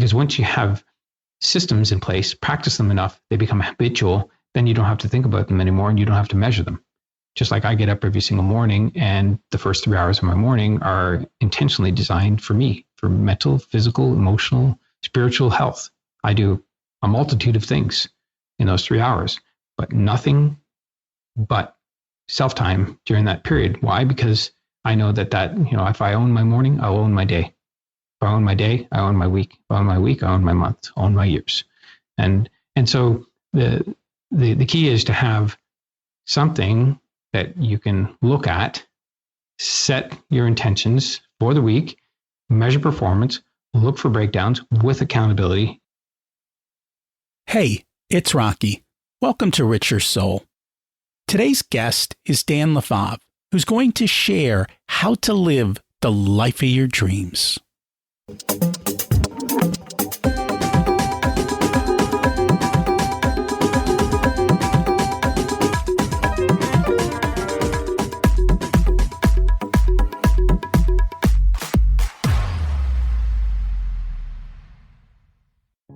Because once you have systems in place, practice them enough, they become habitual, then you don't have to think about them anymore and you don't have to measure them. Just like I get up every single morning, and the first 3 hours of my morning are intentionally designed for me, for mental, physical, emotional, spiritual health. I do a multitude of things in those 3 hours, but nothing but self-time during that period. Why? Because I know that, if I own my morning, I'll own my day. If I own my day, I own my week. If I own my week, I own my month, I own my years. And so the key is to have something that you can look at, set your intentions for the week, measure performance, look for breakdowns with accountability. Hey, it's Rocky. Welcome to Richer Soul. Today's guest is Dan Lefave, who's going to share how to live the life of your dreams.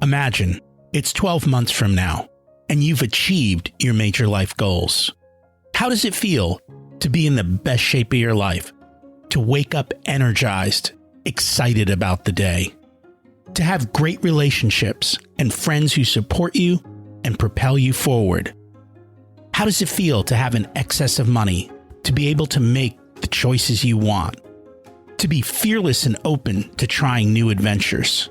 Imagine it's 12 months from now, and you've achieved your major life goals. How does it feel to be in the best shape of your life? To wake up energized, excited about the day? To have great relationships and friends who support you and propel you forward? How does it feel to have an excess of money, to be able to make the choices you want? To be fearless and open to trying new adventures?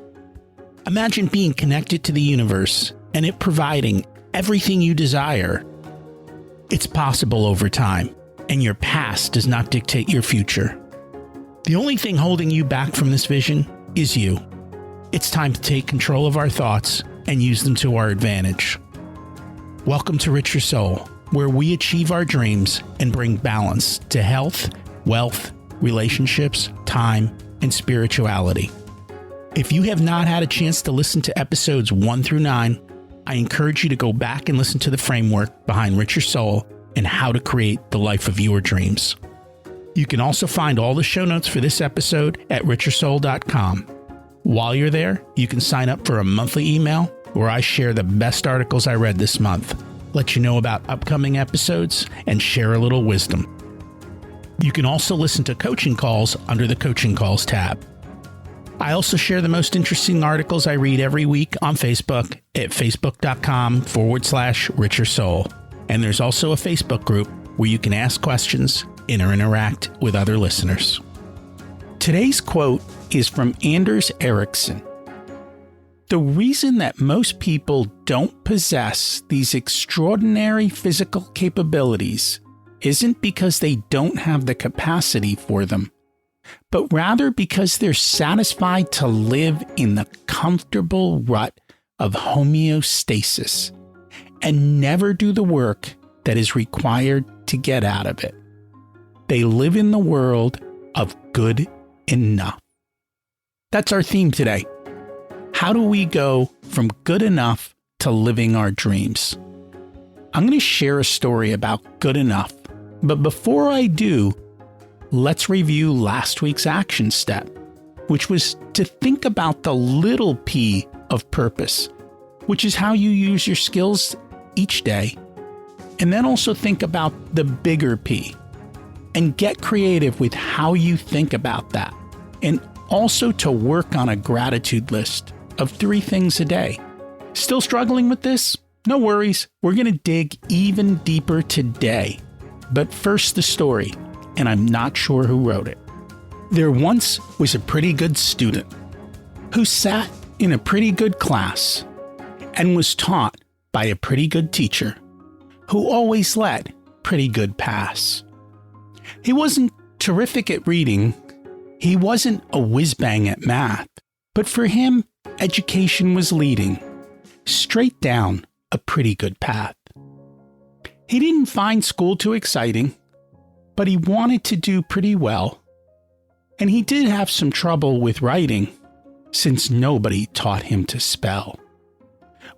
Imagine being connected to the universe and it providing everything you desire. It's possible over time, and your past does not dictate your future. The only thing holding you back from this vision is you. It's time to take control of our thoughts and use them to our advantage. Welcome to Richer Soul, where we achieve our dreams and bring balance to health, wealth, relationships, time, and spirituality. If you have not had a chance to listen to episodes 1 through 9, I encourage you to go back and listen to the framework behind Richer Soul and how to create the life of your dreams. You can also find all the show notes for this episode at richersoul.com. While you're there, you can sign up for a monthly email where I share the best articles I read this month, let you know about upcoming episodes, and share a little wisdom. You can also listen to coaching calls under the Coaching Calls tab. I also share the most interesting articles I read every week on Facebook at facebook.com/Richer Soul. And there's also a Facebook group where you can ask questions and interact with other listeners. Today's quote is from Anders Ericsson. The reason that most people don't possess these extraordinary physical capabilities isn't because they don't have the capacity for them, but rather because they're satisfied to live in the comfortable rut of homeostasis and never do the work that is required to get out of it. They live in the world of good enough. That's our theme today. How do we go from good enough to living our dreams? I'm going to share a story about good enough, but before I do, let's review last week's action step, which was to think about the little p of purpose, which is how you use your skills each day, and then also think about the bigger P and get creative with how you think about that, and also to work on a gratitude list of 3 things a day. Still struggling with this? No worries, we're going to dig even deeper today. But first, the story, and I'm not sure who wrote it. There once was a pretty good student who sat in a pretty good class and was taught by a pretty good teacher who always let pretty good pass. He wasn't terrific at reading. He wasn't a whiz-bang at math, but for him, education was leading straight down a pretty good path. He didn't find school too exciting, but he wanted to do pretty well. And he did have some trouble with writing, since nobody taught him to spell.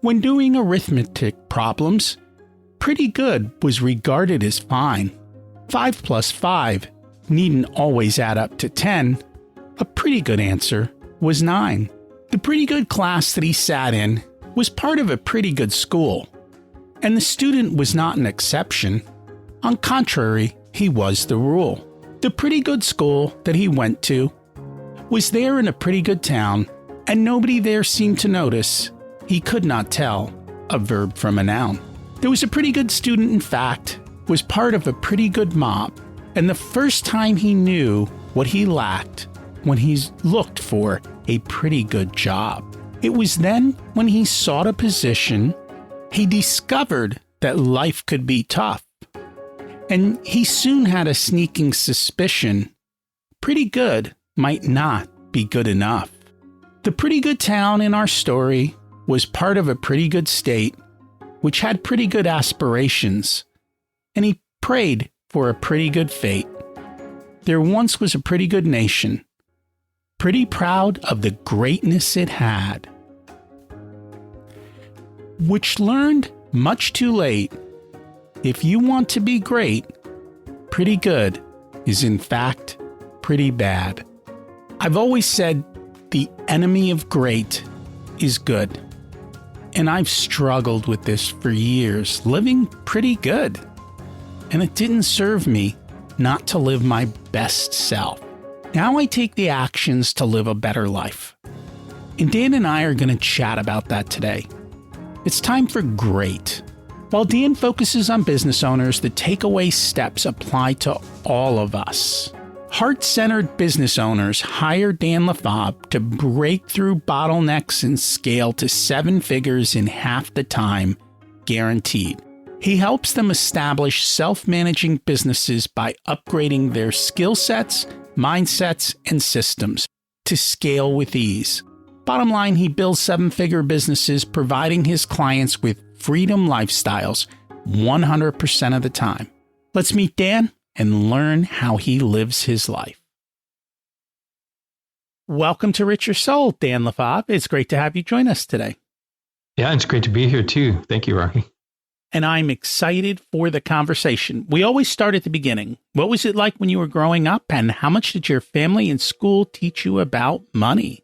When doing arithmetic problems, pretty good was regarded as fine. 5 plus 5 needn't always add up to 10. A pretty good answer was 9. The pretty good class that he sat in was part of a pretty good school, and the student was not an exception. On contrary, he was the rule. The pretty good school that he went to was there in a pretty good town, and nobody there seemed to notice he could not tell a verb from a noun. There was a pretty good student, in fact, was part of a pretty good mob, and the first time he knew what he lacked when he looked for a pretty good job. It was then when he sought a position, he discovered that life could be tough. And he soon had a sneaking suspicion pretty good might not be good enough. The pretty good town in our story was part of a pretty good state, which had pretty good aspirations, and he prayed for a pretty good fate. There once was a pretty good nation, pretty proud of the greatness it had, which learned much too late, if you want to be great, pretty good is in fact pretty bad. I've always said the enemy of great is good, and I've struggled with this for years, living pretty good, and it didn't serve me not to live my best self. Now I take the actions to live a better life. And Dan and I are going to chat about that today. It's time for great. While Dan focuses on business owners, the takeaway steps apply to all of us. Heart-centered business owners hire Dan Lefave to break through bottlenecks and scale to 7 figures in half the time, guaranteed. He helps them establish self-managing businesses by upgrading their skill sets, mindsets, and systems to scale with ease. Bottom line, he builds 7-figure businesses, providing his clients with freedom lifestyles 100% of the time. Let's meet Dan and learn how he lives his life. Welcome to Rich Your Soul, Dan Lefave. It's great to have you join us today. Yeah, it's great to be here too. Thank you, Rocky. And I'm excited for the conversation. We always start at the beginning. What was it like when you were growing up, and how much did your family and school teach you about money?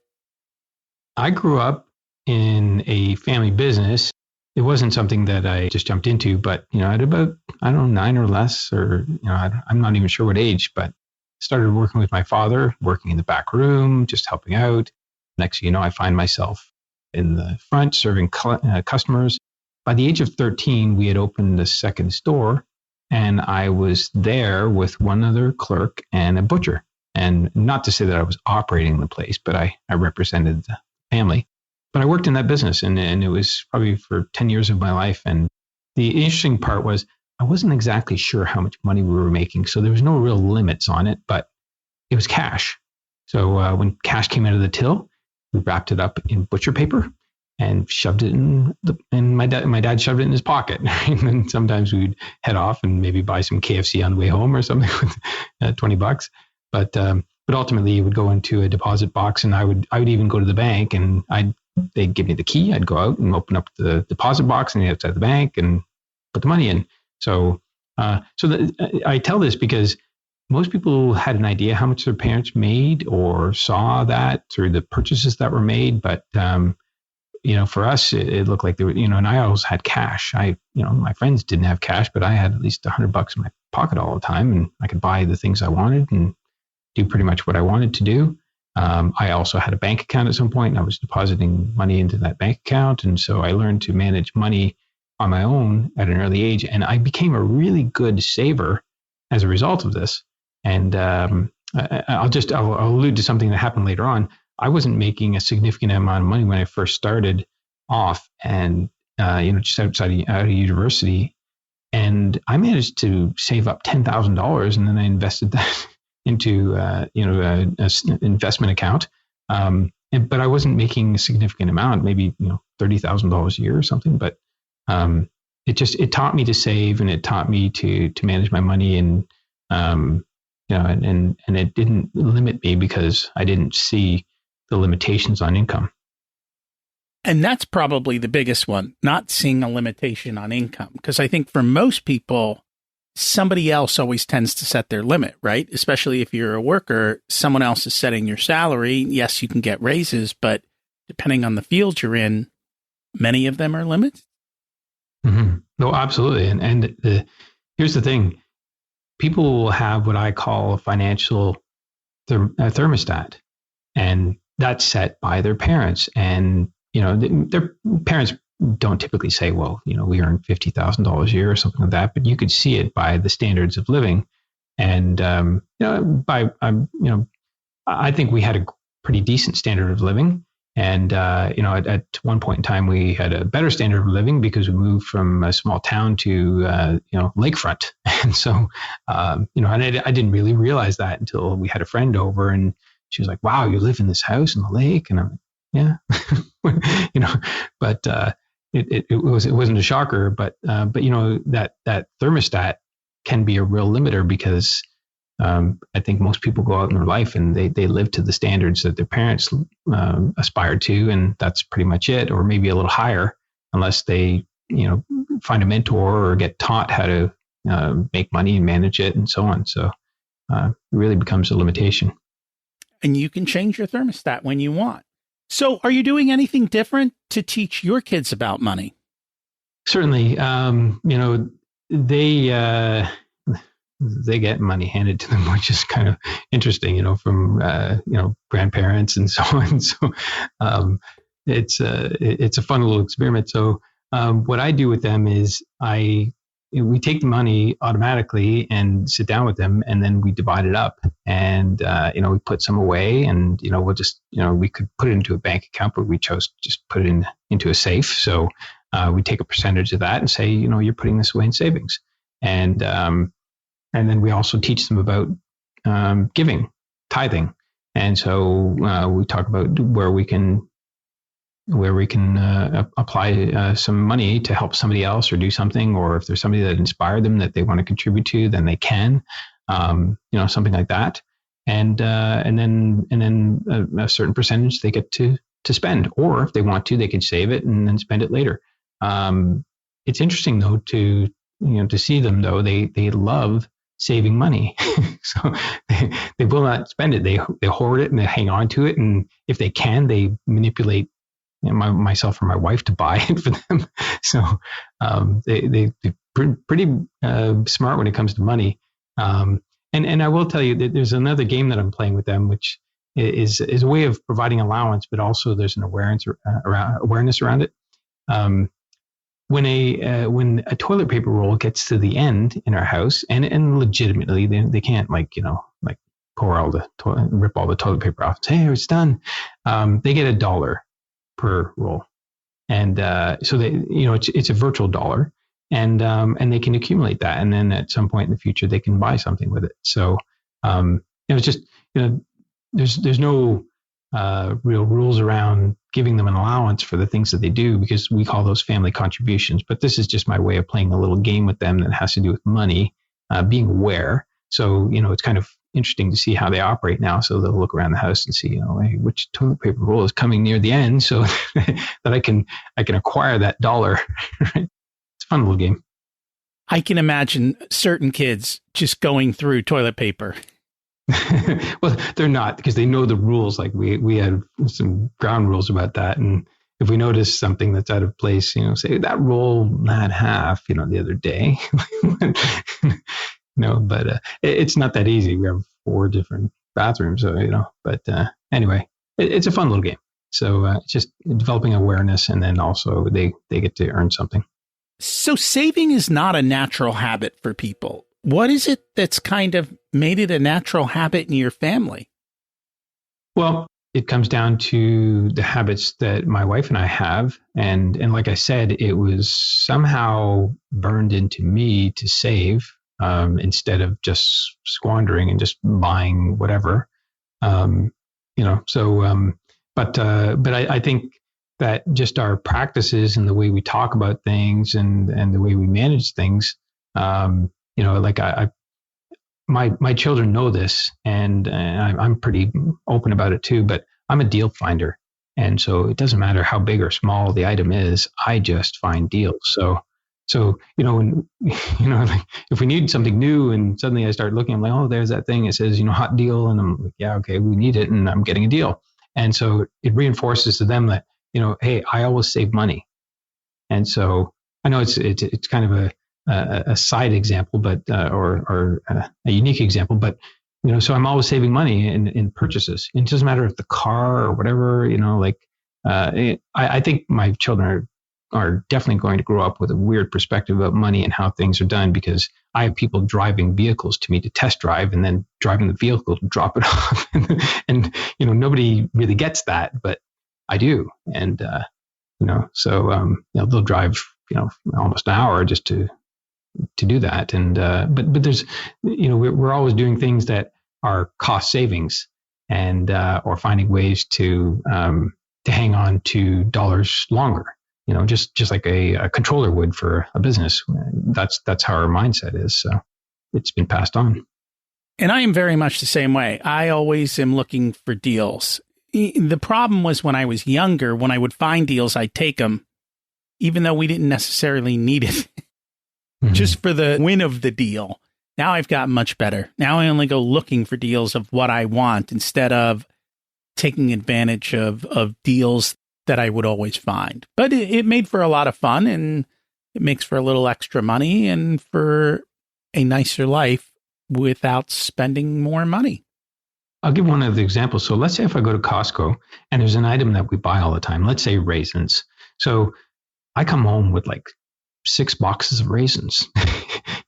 I grew up in a family business. It wasn't something that I just jumped into, but, at about, 9 or less, or, I'm not even sure what age, but started working with my father, working in the back room, just helping out. Next thing you know, I find myself in the front serving customers. By the age of 13, we had opened a second store, and I was there with one other clerk and a butcher. And not to say that I was operating the place, but I represented the family. But I worked in that business, and it was probably for 10 years of my life. And the interesting part was I wasn't exactly sure how much money we were making, so there was no real limits on it, but it was cash. So when cash came out of the till, we wrapped it up in butcher paper and shoved it and my dad shoved it in his pocket. And then sometimes we'd head off and maybe buy some KFC on the way home or something with $20. But ultimately it would go into a deposit box, and I would even go to the bank, and they'd give me the key. I'd go out and open up the deposit box and outside the bank and put the money in. So I tell this because most people had an idea how much their parents made or saw that through the purchases that were made. But, for us, it looked like there were, and I always had cash. My friends didn't have cash, but I had at least $100 in my pocket all the time, and I could buy the things I wanted and do pretty much what I wanted to do. I also had a bank account at some point, and I was depositing money into that bank account. And so I learned to manage money on my own at an early age. And I became a really good saver as a result of this. And I'll allude to something that happened later on. I wasn't making a significant amount of money when I first started off, and just out of university. And I managed to save up $10,000, and then I invested that into an investment account. But I wasn't making a significant amount, maybe $30,000 a year or something. But it taught me to save, and it taught me to manage my money, and and it didn't limit me because I didn't see the limitations on income. And that's probably the biggest one, not seeing a limitation on income. Because I think for most people, somebody else always tends to set their limit, right? Especially if you're a worker, someone else is setting your salary. Yes, you can get raises, but depending on the field you're in, many of them are limited. Mm-hmm. No, absolutely. Here's the thing. People will have what I call a financial thermostat, and that's set by their parents. And, their parents don't typically say, well, we earn $50,000 a year or something like that, but you could see it by the standards of living. And, I think we had a pretty decent standard of living. And, at one point in time, we had a better standard of living because we moved from a small town to, lakefront. And so, and I didn't really realize that until we had a friend over, and she was like, wow, you live in this house in the lake? And I'm like, yeah, but it wasn't a shocker, but that thermostat can be a real limiter because I think most people go out in their life and they live to the standards that their parents aspired to, and that's pretty much it, or maybe a little higher, unless they find a mentor or get taught how to make money and manage it and so on. So it really becomes a limitation. And you can change your thermostat when you want. So are you doing anything different to teach your kids about money? Certainly. They get money handed to them, which is kind of interesting, from, grandparents and so on. So it's a fun little experiment. So what I do with them is we take the money automatically and sit down with them, and then we divide it up, and we put some away, and we'll just we could put it into a bank account, but we chose to just put it into a safe. So we take a percentage of that and say, you're putting this away in savings, and then we also teach them about giving, tithing, and so we talk about where we can apply some money to help somebody else or do something, or if there's somebody that inspired them that they want to contribute to, then they can, something like that. And then a certain percentage they get to spend, or if they want to, they can save it and then spend it later. It's interesting though to see them though. They love saving money. So they will not spend it. They hoard it and they hang on to it. And if they can, they manipulate myself or my wife to buy it for them. So they're pretty smart when it comes to money. And I will tell you that there's another game that I'm playing with them, which is a way of providing allowance, but also there's an awareness around it. When a toilet paper roll gets to the end in our house, and legitimately they can't pour all the rip all the toilet paper off and say, hey, it's done. They get $1 per roll, and so it's a virtual dollar, and they can accumulate that, and then at some point in the future they can buy something with it. So it's just there's no real rules around giving them an allowance for the things that they do, because we call those family contributions. But this is just my way of playing a little game with them that has to do with money, being aware. So, it's kind of interesting to see how they operate now. So they'll look around the house and see, hey, which toilet paper roll is coming near the end, so that I can acquire that $1. Right? It's a fun little game. I can imagine certain kids just going through toilet paper. Well, they're not, because they know the rules. Like we had some ground rules about that, and if we notice something that's out of place, say that roll not half, the other day. But it's not that easy. We have 4 different bathrooms, so But anyway, it's a fun little game. So it's just developing awareness, and then also they get to earn something. So saving is not a natural habit for people. What is it that's kind of made it a natural habit in your family? Well, it comes down to the habits that my wife and I have. And like I said, it was somehow burned into me to save instead of just squandering and just buying whatever. But I think that just our practices and the way we talk about things and the way we manage things, my children know this, and I'm pretty open about it too, but I'm a deal finder. And so it doesn't matter how big or small the item is, I just find deals. So if we need something new and suddenly I start looking, I'm like, oh, there's that thing. It says, hot deal. And I'm like, yeah, okay, we need it. And I'm getting a deal. And so it reinforces to them that, hey, I always save money. And so I know it's kind of a side example, but or a unique example, but so I'm always saving money in purchases. It doesn't matter if the car or whatever, I think my children are definitely going to grow up with a weird perspective about money and how things are done, because I have people driving vehicles to me to test drive and then driving the vehicle to drop it off. And nobody really gets that, but I do. And, they'll drive, almost an hour just to do that. And, but there's, we're always doing things that are cost savings and, or finding ways to hang on to dollars longer. Just like a controller would for a business. That's how our mindset is. So it's been passed on. And I am very much the same way. I always am looking for deals. The problem was when I was younger, when I would find deals, I'd take them, even though we didn't necessarily need it, just for the win of the deal. Now I've gotten much better. Now I only go looking for deals of what I want instead of taking advantage of deals that I would always find. But it made for a lot of fun, and it makes for a little extra money and for a nicer life without spending more money. I'll give one of the examples. So let's say if I go to Costco and there's an item that we buy all the time, let's say raisins. So I come home with like 6 boxes of raisins,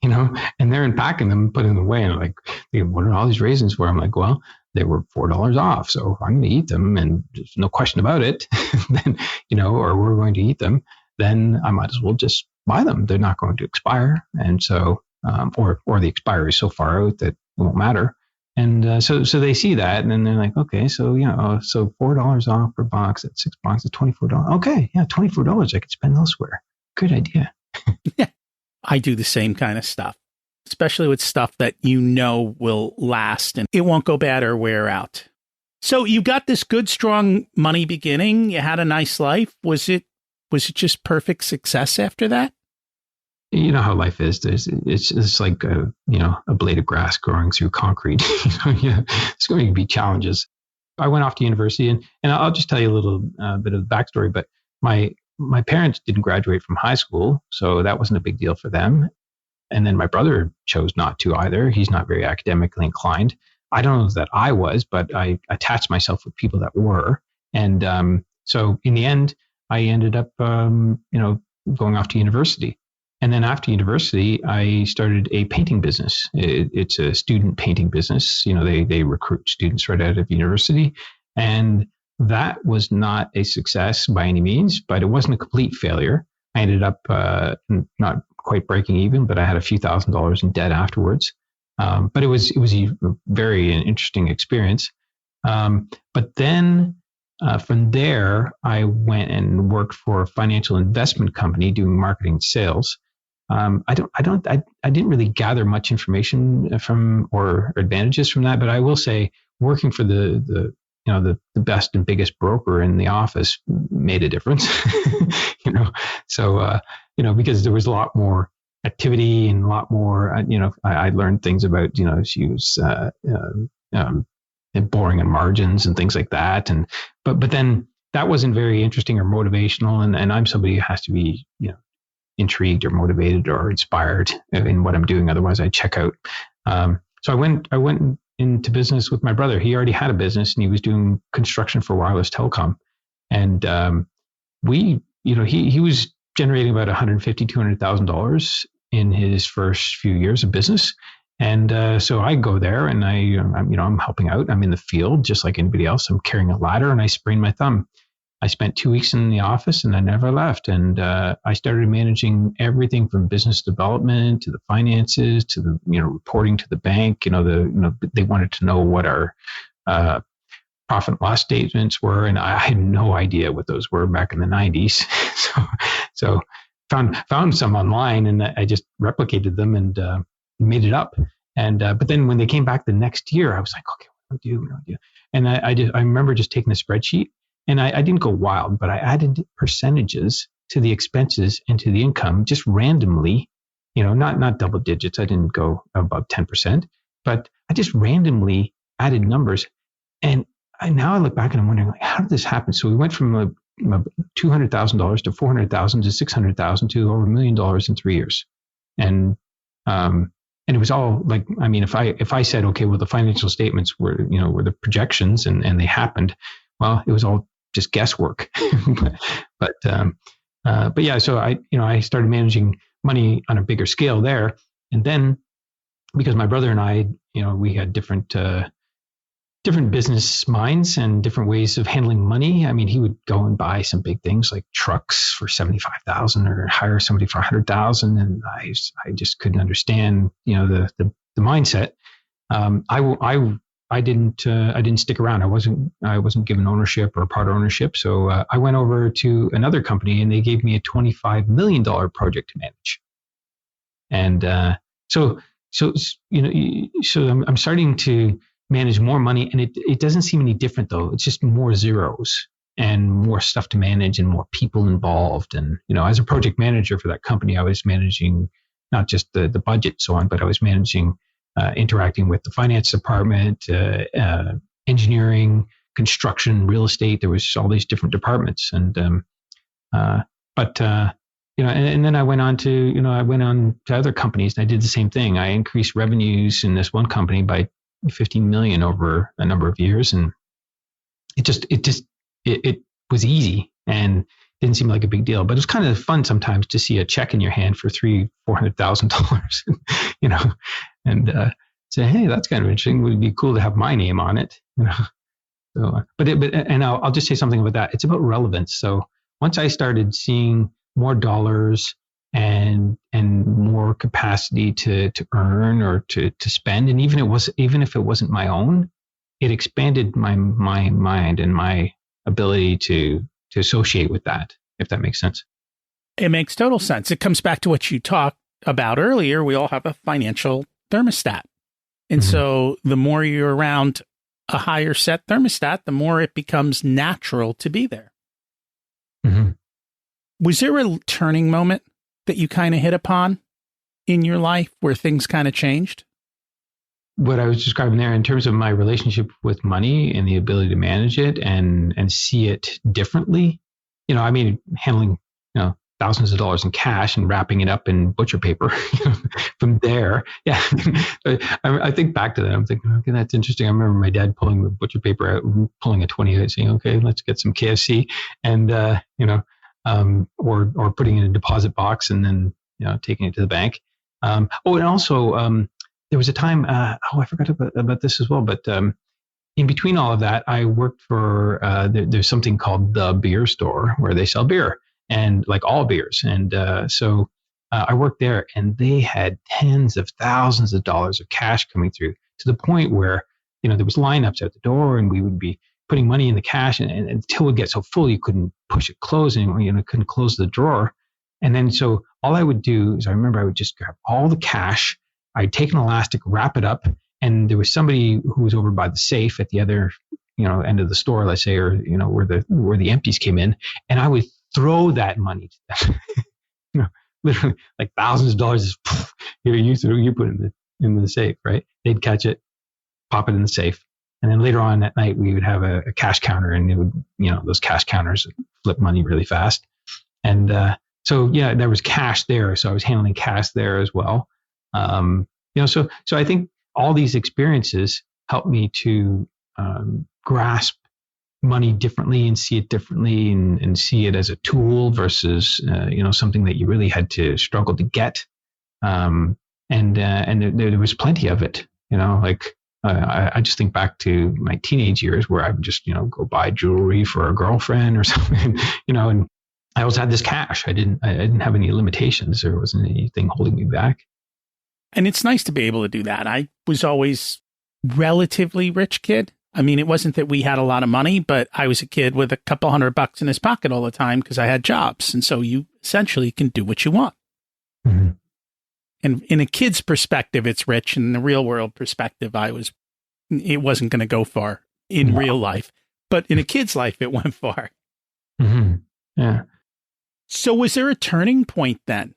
and they're unpacking them and putting them away. And I'm like, what are all these raisins for? I'm like, well, they were $4 off. So I'm going to eat them, and there's no question about it. Then, or we're going to eat them, then I might as well just buy them. They're not going to expire. And so, or the expiry is so far out that it won't matter. And so they see that, and then they're like, okay, so so $4 off per box at 6 boxes, $24. Okay, yeah, $24 I could spend elsewhere. Good idea. Yeah, I do the same kind of stuff, especially with stuff that will last and it won't go bad or wear out. So you got this good, strong money beginning. You had a nice life. Was it just perfect success after that? You know how life is. It's like a blade of grass growing through concrete. It's going to be challenges. I went off to university, and I'll just tell you a little bit of the backstory. But my parents didn't graduate from high school, so that wasn't a big deal for them. And then my brother chose not to either. He's not very academically inclined. I don't know that I was, but I attached myself with people that were. And so in the end, I ended up, going off to university. And then after university, I started a painting business. It's a student painting business. They recruit students right out of university. And that was not a success by any means, but it wasn't a complete failure. I ended up not quite breaking even, but I had a few $1,000s in debt afterwards. But it was a very interesting experience. But then from there, I went and worked for a financial investment company doing marketing sales. I didn't really gather much information from or advantages from that, but I will say working for the best and biggest broker in the office made a difference. So because there was a lot more activity and a lot more, I learned things about she was boring on margins and things like that, but then that wasn't very interesting or motivational, and I'm somebody who has to be intrigued or motivated or inspired in what I'm doing. Otherwise, I check out. So I went into business with my brother. He already had a business and he was doing construction for wireless telecom. And he was generating about $150,000, $200,000 in his first few years of business. And so I go there and I'm helping out. I'm in the field just like anybody else. I'm carrying a ladder and I sprained my thumb. I spent 2 weeks in the office and I never left. And I started managing everything from business development to the finances to the reporting to the bank. They wanted to know what our profit and loss statements were, and I had no idea what those were back in the 90s. So found some online, and I just replicated them and made it up. And but then when they came back the next year, I was like, okay, what do I do? And I remember just taking a spreadsheet. And I didn't go wild, but I added percentages to the expenses and to the income just randomly, not double digits. I didn't go above 10%, but I just randomly added numbers. And now I look back and I'm wondering, like, how did this happen? So we went from $200,000 to $400,000 to $600,000 to over $1 million in 3 years. And, and it was all like, I mean, if I said, okay, well, the financial statements were, were the projections and they happened, well, it was all just guesswork. but yeah, so I started managing money on a bigger scale there. And then because my brother and I, we had different business minds and different ways of handling money. I mean, he would go and buy some big things like trucks for $75,000 or hire somebody for $100,000, and I just couldn't understand, the mindset. I didn't stick around. I wasn't given ownership or part ownership, so I went over to another company, and they gave me a $25 million project to manage, and so I'm starting to manage more money, and it doesn't seem any different though. It's just more zeros and more stuff to manage and more people involved. And, as a project manager for that company, I was managing not just the budget and so on, but I was managing, interacting with the finance department, engineering, construction, real estate. There was all these different departments. And, and then I went on to other companies, and I did the same thing. I increased revenues in this one company by 15 million over a number of years, and it was easy and didn't seem like a big deal. But it was kind of fun sometimes to see a check in your hand for $400,000, and say, hey, that's kind of interesting. It would be cool to have my name on it, So, and I'll just say something about that. It's about relevance. So once I started seeing more dollars and more capacity to earn or to spend, and even if it wasn't my own, it expanded my mind and my ability to associate with that, if that makes sense. It makes total sense. It comes back to what you talked about earlier. We all have a financial thermostat. And so the more you're around a higher set thermostat, the more it becomes natural to be there. Mm-hmm. Was there a turning moment that you kind of hit upon in your life where things kind of changed? What I was describing there in terms of my relationship with money and the ability to manage it and see it differently, handling, thousands of dollars in cash and wrapping it up in butcher paper from there. Yeah. I think back to that. I'm thinking, okay, that's interesting. I remember my dad pulling the butcher paper out, pulling a 20 out, saying, okay, let's get some KFC and, or putting it in a deposit box and then, taking it to the bank. And also, there was a time, I forgot about this as well, but in between all of that, I worked for, there's something called the beer store where they sell beer and like all beers. And so I worked there, and they had tens of thousands of dollars of cash coming through to the point where, there was lineups at the door, and we would be putting money in the cash and until it would get so full, you couldn't push it close anymore, couldn't close the drawer. And then, so all I would do is I remember I would just grab all the cash. I'd take an elastic, wrap it up, and there was somebody who was over by the safe at the other, end of the store, let's say, or, where the empties came in, and I would throw that money to them, literally like thousands of dollars. Here, you put it in the safe, right? They'd catch it, pop it in the safe. And then later on that night, we would have a cash counter, and it would, those cash counters flip money really fast. And, so yeah, there was cash there. So I was handling cash there as well. So I think all these experiences helped me to grasp money differently and see it differently and see it as a tool versus, something that you really had to struggle to get. And there was plenty of it, I just think back to my teenage years where I would just, go buy jewelry for a girlfriend or something, and I always had this cash. I didn't have any limitations. There wasn't anything holding me back. And it's nice to be able to do that. I was always relatively rich kid. I mean, it wasn't that we had a lot of money, but I was a kid with a couple $100 in his pocket all the time because I had jobs. And so you essentially can do what you want. Mm-hmm. And in a kid's perspective, it's rich. And in the real world perspective, it wasn't going to go far in real life, but in a kid's life, it went far. Mm-hmm. Yeah. So was there a turning point then?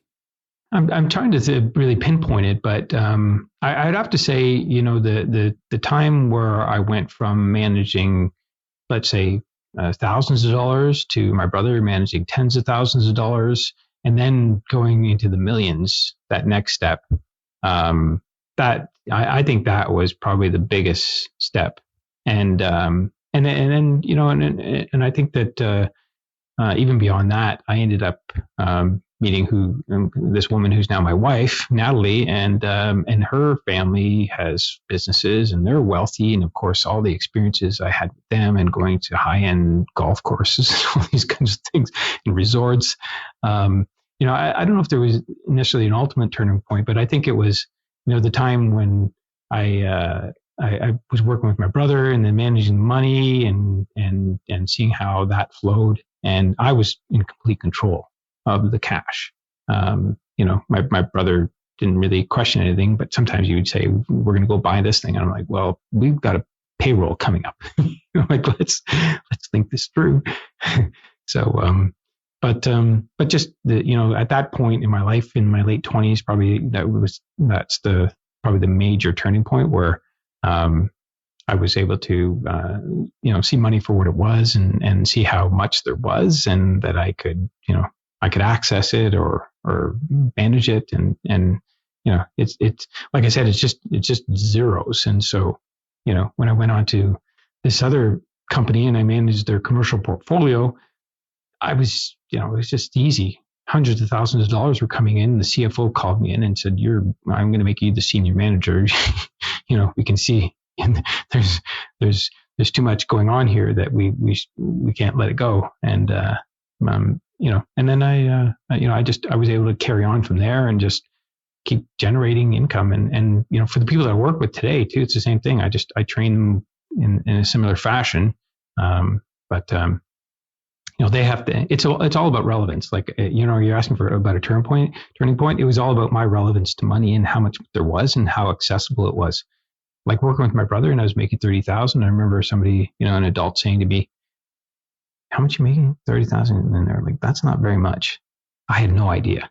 I'm trying to really pinpoint it, but I'd have to say, the time where I went from managing let's say, thousands of dollars to my brother managing tens of thousands of dollars, and then going into the millions, that next step, that I think that was probably the biggest step. And then, and I think that even beyond that, I ended up meeting this woman who's now my wife, Natalie, and her family has businesses and they're wealthy. And of course, all the experiences I had with them and going to high-end golf courses, all these kinds of things, and resorts. I don't know if there was initially an ultimate turning point, but I think it was, the time when I was working with my brother and then managing money and seeing how that flowed. And I was in complete control of the cash. My brother didn't really question anything, but sometimes he would say, "We're going to go buy this thing." And I'm like, "Well, we've got a payroll coming up. Let's think this through." So, but just at that point in my life, in my late 20s, probably that's probably the major turning point where I was able to see money for what it was and see how much there was, and that I could access it or manage it, and it's like I said, it's just zeros. And so when I went on to this other company and I managed their commercial portfolio, I was it was just easy. Hundreds of thousands of dollars were coming in. The CFO called me in and said, I'm going to make you the senior manager. We can see and there's too much going on here that we can't let it go. And and then I was able to carry on from there and just keep generating income. And for the people that I work with today too, it's the same thing. I train them in a similar fashion. But they have to, it's all about relevance. Like, you're asking about a turning point. It was all about my relevance to money and how much there was and how accessible it was. Like working with my brother, and I was making 30,000. I remember somebody, an adult saying to me, "How much are you making?" 30,000. And they're like, "That's not very much." I had no idea,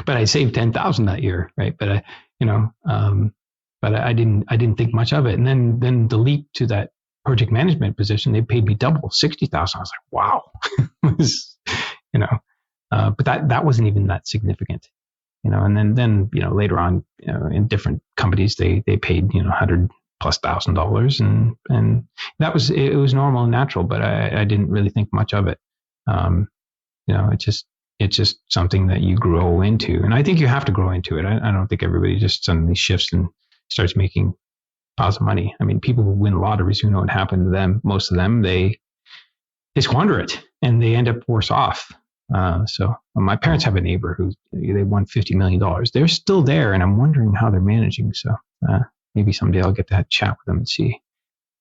but I saved 10,000 that year. Right. But but I didn't think much of it. And then the leap to that project management position, they paid me double, 60,000. I was like, wow. But that wasn't even that significant. And then later on, in different companies, they paid $100,000+, and it was normal and natural, but I didn't really think much of it. It's just something that you grow into, and I think you have to grow into it. I don't think everybody just suddenly shifts and starts making piles of money. I mean, people who win lotteries, who know what happened to them, most of them, they squander it and they end up worse off. So my parents have a neighbor who they won $50 million. They're still there, and I'm wondering how they're managing. So maybe someday I'll get to chat with them and see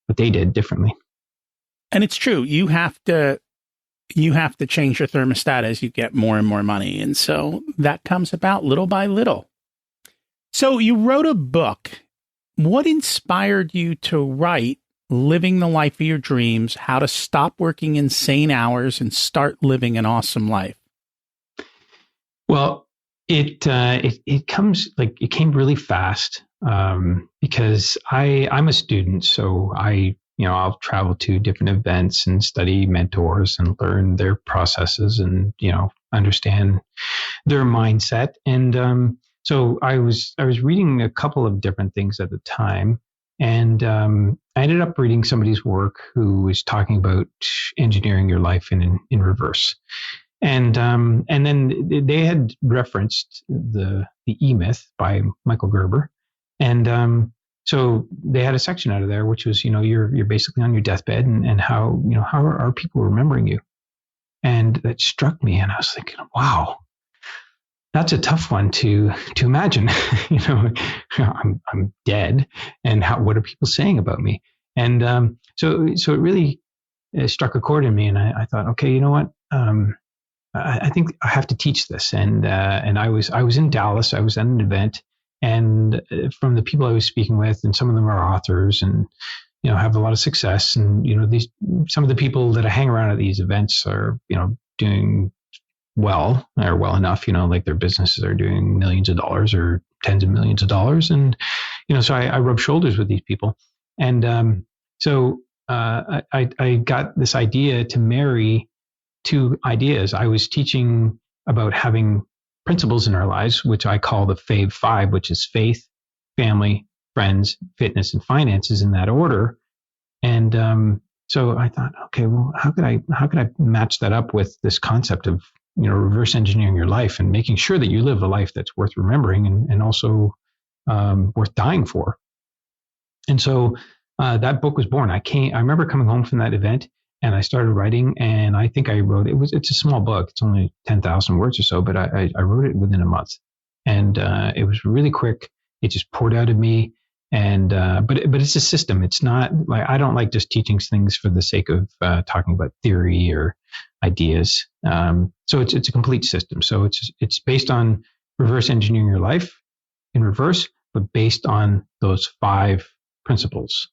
what they did differently. And it's true. You have to change your thermostat as you get more and more money. And so that comes about little by little. So you wrote a book. What inspired you to write Living the Life of Your Dreams, How to Stop Working Insane Hours and Start Living an Awesome Life? Well, it came really fast, because I'm a student. So I'll travel to different events and study mentors and learn their processes and, understand their mindset. And, so I was reading a couple of different things at the time. And I ended up reading somebody's work who was talking about engineering your life in reverse. And then they had referenced the E-Myth by Michael Gerber. And so they had a section out of there, which was, you're basically on your deathbed and how are people remembering you? And that struck me. And I was thinking, wow, that's a tough one to imagine. I'm dead, and what are people saying about me? And so it really struck a chord in me, and I thought, okay, you know what? I think I have to teach this. And I was in Dallas. I was at an event, and from the people I was speaking with, and some of them are authors, and have a lot of success. And some of the people that I hang around at these events are doing well enough, like their businesses are doing millions of dollars or tens of millions of dollars. And, so I rub shoulders with these people. And so I got this idea to marry two ideas. I was teaching about having principles in our lives, which I call the Fave Five, which is faith, family, friends, fitness, and finances in that order. And so I thought, okay, well, how could I match that up with this concept of, reverse engineering your life and making sure that you live a life that's worth remembering and also worth dying for. And so that book was born. I remember coming home from that event and I started writing, and I think I wrote it's a small book. It's only 10,000 words or so, but I wrote it within a month, and it was really quick. It just poured out of me. And but it's a system. It's not like, I don't like just teaching things for the sake of talking about theory or ideas. So it's a complete system. So it's based on reverse engineering your life in reverse, but based on those 5 principles,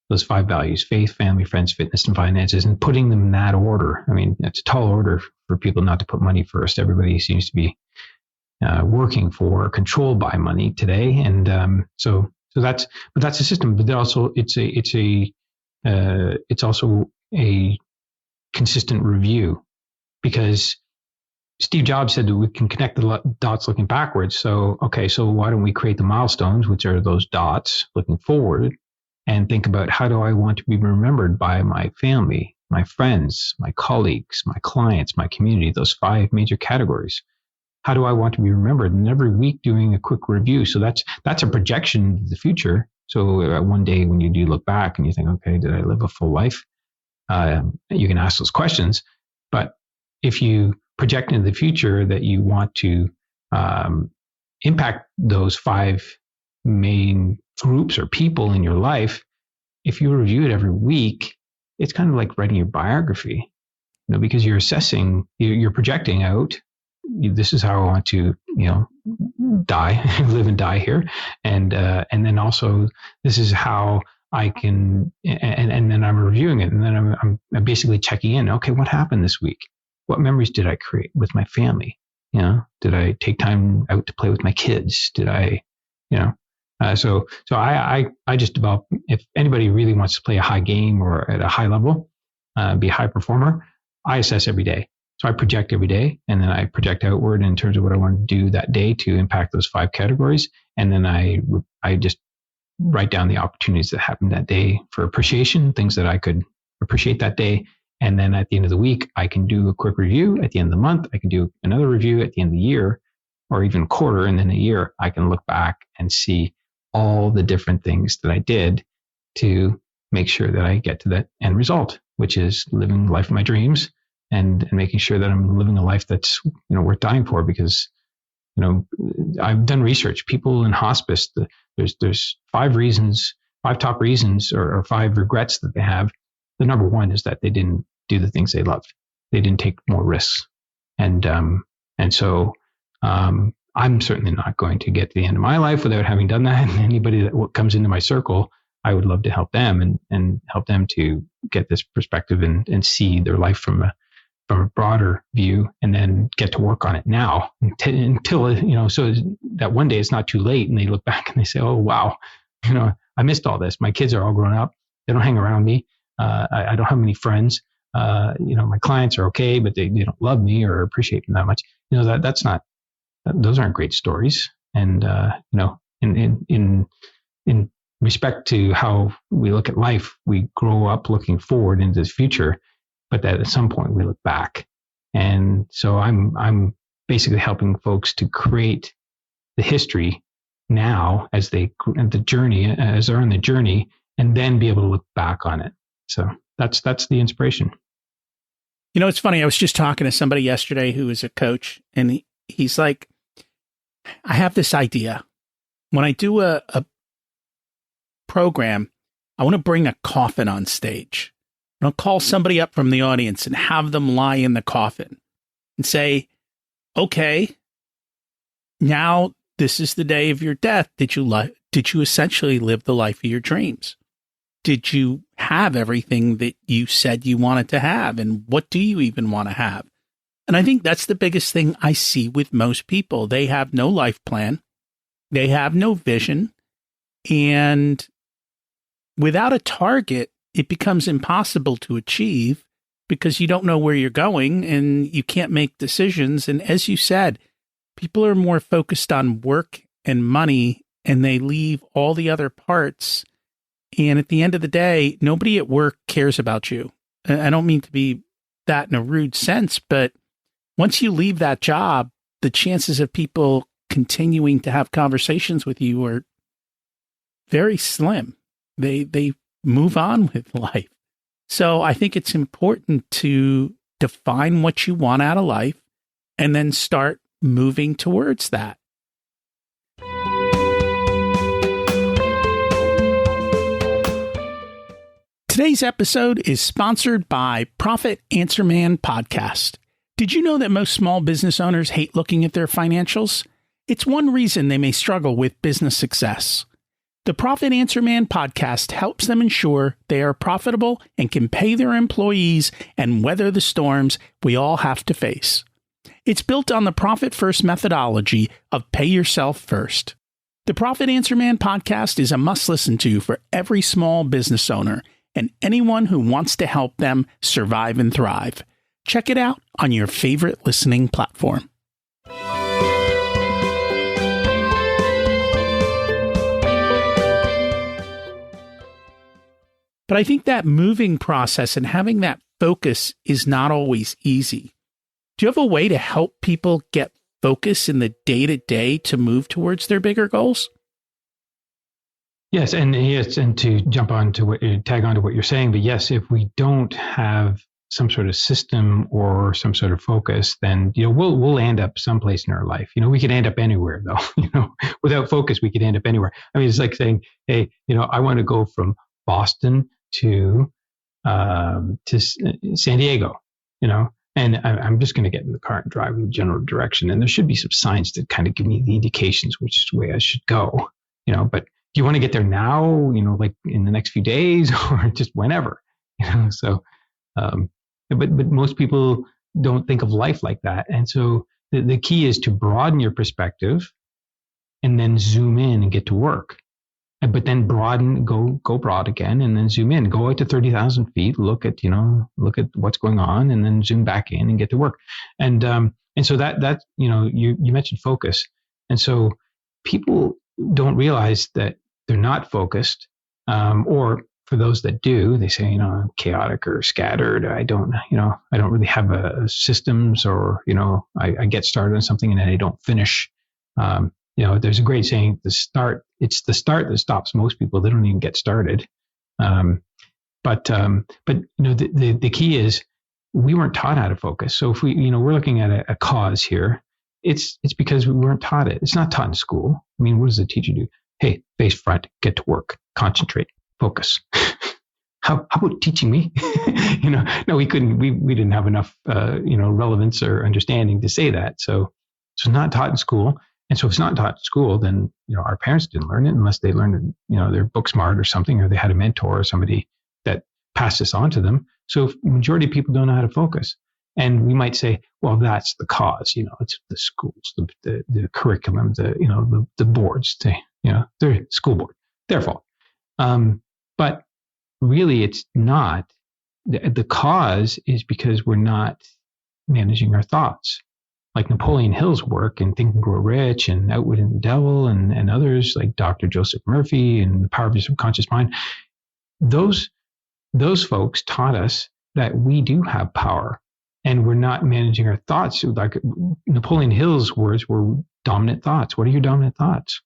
those 5 values: faith, family, friends, fitness, and finances, and putting them in that order. I mean, it's a tall order for people not to put money first. Everybody seems to be working for, controlled by money today, and so that's a system. But also it's also a consistent review, because Steve Jobs said that we can connect the dots looking backwards. So why don't we create the milestones, which are those dots looking forward, and think about, how do I want to be remembered by my family, my friends, my colleagues, my clients, my community, those 5 major categories. How do I want to be remembered? And every week doing a quick review. So that's a projection into the future. So one day when you do look back and you think, okay, did I live a full life? You can ask those questions. But if you project into the future that you want to impact those 5 main groups or people in your life, if you review it every week, it's kind of like writing your biography, because you're assessing, you're projecting out, this is how I want to, die, live and die here. And then also, this is how I can, and then I'm reviewing it. And then I'm basically checking in. Okay, what happened this week? What memories did I create with my family? Did I take time out to play with my kids? Did I, so I just develop, if anybody really wants to play a high game or at a high level, be a high performer, I assess every day. So I project every day, and then I project outward in terms of what I want to do that day to impact those 5 categories. And then I just write down the opportunities that happened that day for appreciation, things that I could appreciate that day. And then at the end of the week, I can do a quick review. At the end of the month, I can do another review. At the end of the year, or even quarter, and then a year, I can look back and see all the different things that I did to make sure that I get to that end result, which is living the life of my dreams, and making sure that I'm living a life that's, worth dying for. Because, I've done research. People in hospice, there's 5 top reasons, or 5 regrets that they have. The number one is that they didn't do the things they loved. They didn't take more risks. And so I'm certainly not going to get to the end of my life without having done that. And anybody that comes into my circle, I would love to help them and help them to get this perspective and see their life from a broader view, and then get to work on it now until, so that one day it's not too late and they look back and they say, oh, wow, I missed all this. My kids are all grown up. They don't hang around me. I don't have many friends. My clients are okay, but they don't love me or appreciate me that much. Those aren't great stories. And, in respect to how we look at life, we grow up looking forward into the future, but that at some point we look back. And so I'm basically helping folks to create the history now as they're on the journey, and then be able to look back on it. So that's the inspiration. It's funny. I was just talking to somebody yesterday who is a coach, and he's like, I have this idea. When I do a program, I want to bring a coffin on stage. I'll call somebody up from the audience and have them lie in the coffin and say, okay, now this is the day of your death. Did you essentially live the life of your dreams? Did you have everything that you said you wanted to have? And what do you even want to have? And I think that's the biggest thing I see with most people. They have no life plan. They have no vision. And without a target, it becomes impossible to achieve because you don't know where you're going and you can't make decisions. And as you said, people are more focused on work and money, and they leave all the other parts. And at the end of the day, nobody at work cares about you. I don't mean to be that in a rude sense, but once you leave that job, the chances of people continuing to have conversations with you are very slim. They move on with life. So I think it's important to define what you want out of life and then start moving towards that. Today's episode is sponsored by Profit Answer Man Podcast. Did you know that most small business owners hate looking at their financials? It's one reason they may struggle with business success. The Profit Answer Man podcast helps them ensure they are profitable and can pay their employees and weather the storms we all have to face. It's built on the Profit First methodology of pay yourself first. The Profit Answer Man podcast is a must listen to for every small business owner and anyone who wants to help them survive and thrive. Check it out on your favorite listening platform. But I think that moving process and having that focus is not always easy. Do you have a way to help people get focus in the day-to-day to move towards their bigger goals? Yes, and to tag on to what you're saying, but yes, if we don't have some sort of system or some sort of focus, then we'll end up someplace in our life. We could end up anywhere though. Without focus, we could end up anywhere. I mean, it's like saying, hey, I want to go from Boston to San Diego, and I'm just going to get in the car and drive in the general direction. And there should be some signs to kind of give me the indications which way I should go, but do you want to get there now, like in the next few days or just whenever, so, but most people don't think of life like that. And so the key is to broaden your perspective and then zoom in and get to work. But then broaden, go broad again, and then zoom in, go out to 30,000 feet, look at what's going on, and then zoom back in and get to work. And so that you mentioned focus. And so people don't realize that they're not focused, or for those that do, they say, I'm chaotic or scattered. I don't really have a systems, or, I get started on something and then I don't finish. There's a great saying, it's the start that stops most people. They don't even get started. But the key is we weren't taught how to focus. So if we're looking at a cause here, it's because we weren't taught it. It's not taught in school. I mean, what does the teacher do? Hey, face front, get to work, concentrate, focus. How about teaching me? No, we couldn't. We didn't have enough, relevance or understanding to say that. So it's not taught in school. And so if it's not taught in school, then, our parents didn't learn it unless they learned it, they're book smart or something, or they had a mentor or somebody that passed this on to them. So majority of people don't know how to focus. And we might say, well, that's the cause, it's the schools, the curriculum, the boards, their school board, their fault. But really it's not. The cause is because we're not managing our thoughts. Like Napoleon Hill's work in Think and Grow Rich and Outwitting the Devil and others like Dr. Joseph Murphy and The Power of Your Subconscious Mind. Those folks taught us that we do have power and we're not managing our thoughts. Like Napoleon Hill's words were dominant thoughts. What are your dominant thoughts?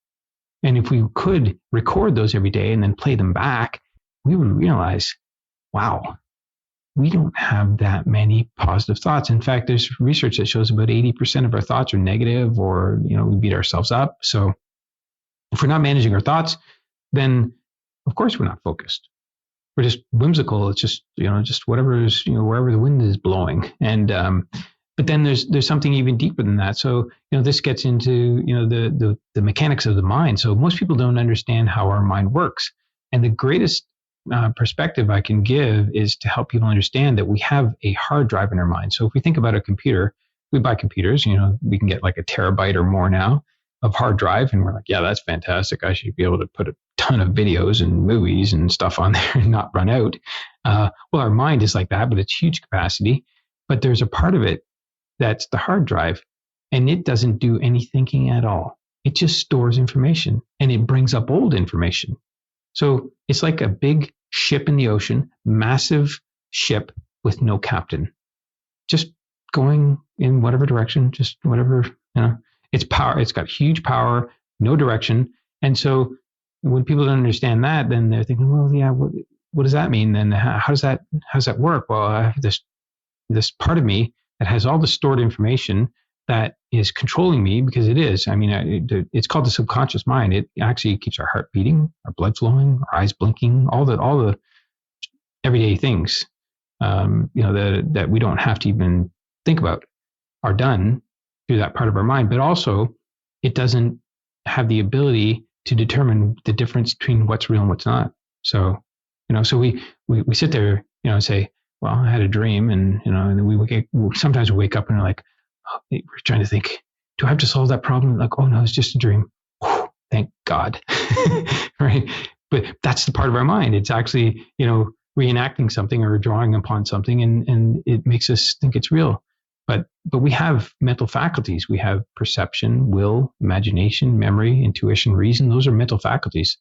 And if we could record those every day and then play them back, we would realize, wow, we don't have that many positive thoughts. In fact, there's research that shows about 80% of our thoughts are negative, or, we beat ourselves up. So if we're not managing our thoughts, then of course we're not focused. We're just whimsical. It's just, just whatever is, wherever the wind is blowing. And, but then there's something even deeper than that. So, this gets into, the mechanics of the mind. So most people don't understand how our mind works. And the greatest perspective I can give is to help people understand that we have a hard drive in our mind. So if we think about a computer, we buy computers, we can get like a terabyte or more now of hard drive. And we're like, yeah, that's fantastic. I should be able to put a ton ton of videos and movies and stuff on there and not run out. Well, our mind is like that, but it's huge capacity. But there's a part of it that's the hard drive, and it doesn't do any thinking at all. It just stores information, and it brings up old information. So it's like a big ship in the ocean, massive ship with no captain, just going in whatever direction, just whatever, it's power. It's got huge power, no direction. And so when people don't understand that, then they're thinking, well, yeah, what does that mean? Then how does that work? Well, I have this part of me that has all the stored information that is controlling me, because it is. I mean, it's called the subconscious mind. It actually keeps our heart beating, our blood flowing, our eyes blinking, all the everyday things, that we don't have to even think about are done through that part of our mind. But also, it doesn't have the ability to determine the difference between what's real and what's not. So, so we sit there, and say, well, I had a dream, and and then sometimes we wake up and we're like, we're trying to think, do I have to solve that problem? Like, oh no, it's just a dream. Whew, thank God. Right. But that's the part of our mind. It's actually, reenacting something or drawing upon something, and it makes us think it's real. But we have mental faculties. We have perception, will, imagination, memory, intuition, reason. Those are mental faculties.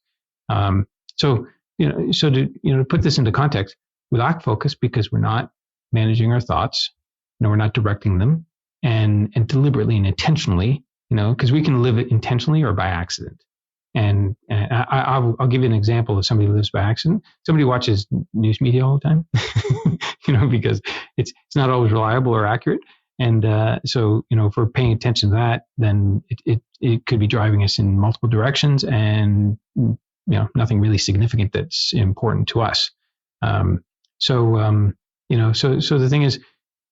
So to put this into context, we lack focus because we're not managing our thoughts. We're not directing them, and deliberately and intentionally, because we can live it intentionally or by accident. And I'll give you an example of somebody who lives by accident. Somebody watches news media all the time, because it's not always reliable or accurate. And so, if we're paying attention to that, then it could be driving us in multiple directions, and nothing really significant that's important to us. So the thing is,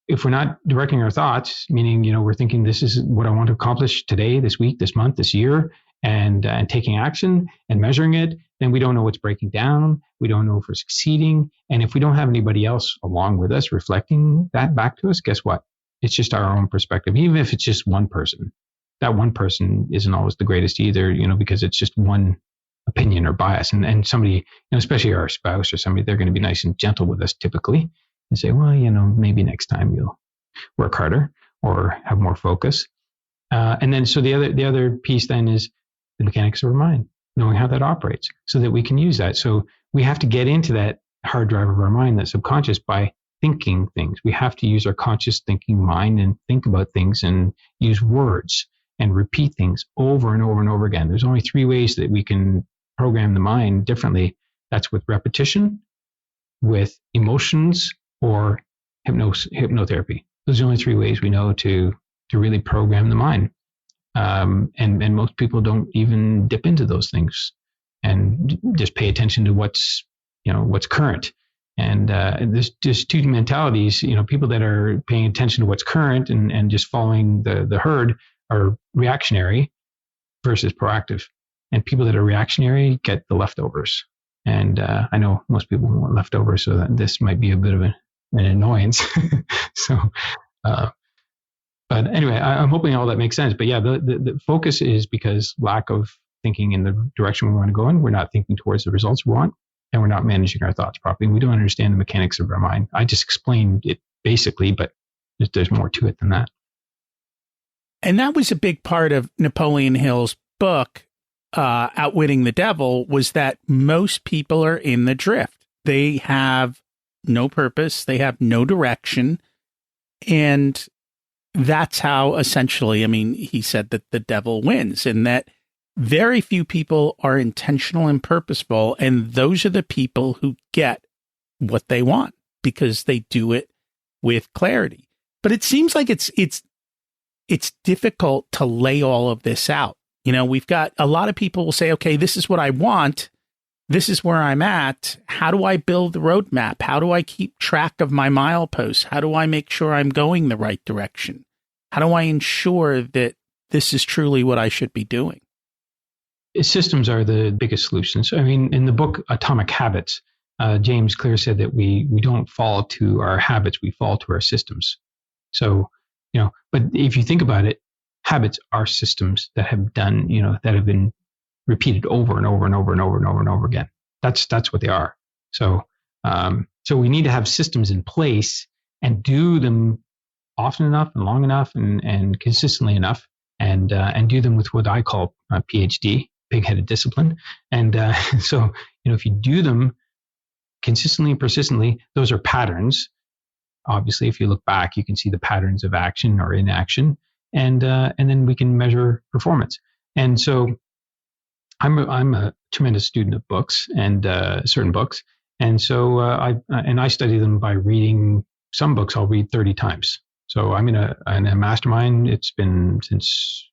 if we're not directing our thoughts, meaning, we're thinking this is what I want to accomplish today, this week, this month, this year, and taking action and measuring it, then we don't know what's breaking down. We don't know if we're succeeding. And if we don't have anybody else along with us reflecting that back to us, guess what? It's just our own perspective. Even if it's just one person, that one person isn't always the greatest either, because it's just one opinion or bias. And somebody, especially our spouse or somebody, they're going to be nice and gentle with us typically and say, well, maybe next time you'll work harder or have more focus. And then, so the other piece then is the mechanics of our mind, knowing how that operates so that we can use that. So we have to get into that hard drive of our mind, that subconscious, by thinking things. We have to use our conscious thinking mind and think about things and use words and repeat things over and over and over again. There's only 3 ways that we can program the mind differently. That's with repetition, with emotions, or hypnotherapy. Those are the only 3 ways we know to really program the mind. And most people don't even dip into those things and just pay attention to what's current. And there's just 2 mentalities. People that are paying attention to what's current and just following the herd are reactionary versus proactive. And people that are reactionary get the leftovers. And I know most people want leftovers, so that this might be a bit of an annoyance. So, but anyway, I'm hoping all that makes sense. But yeah, the focus is because lack of thinking in the direction we want to go in. We're not thinking towards the results we want, and we're not managing our thoughts properly. We don't understand the mechanics of our mind. I just explained it basically, but there's more to it than that. And that was a big part of Napoleon Hill's book, Outwitting the Devil, was that most people are in the drift. They have no purpose. They have no direction. And that's how essentially, he said that the devil wins, and that very few people are intentional and purposeful. And those are the people who get what they want because they do it with clarity. But it seems like it's difficult to lay all of this out. We've got a lot of people will say, okay, this is what I want. This is where I'm at. How do I build the roadmap? How do I keep track of my mileposts? How do I make sure I'm going the right direction? How do I ensure that this is truly what I should be doing? Systems are the biggest solutions. In the book Atomic Habits, James Clear said that we don't fall to our habits, we fall to our systems. So, but if you think about it, habits are systems that have done, that have been repeated over and over and over and over and over and over again. That's what they are. So so we need to have systems in place and do them often enough and long enough and consistently enough, and do them with what I call PhD, pig-headed discipline. And so, if you do them consistently and persistently, those are patterns. Obviously, if you look back, you can see the patterns of action or inaction, and then we can measure performance. And so I'm a tremendous student of books and certain books. And so I study them by reading some books. I'll read 30 times. So I'm in a mastermind. It's been since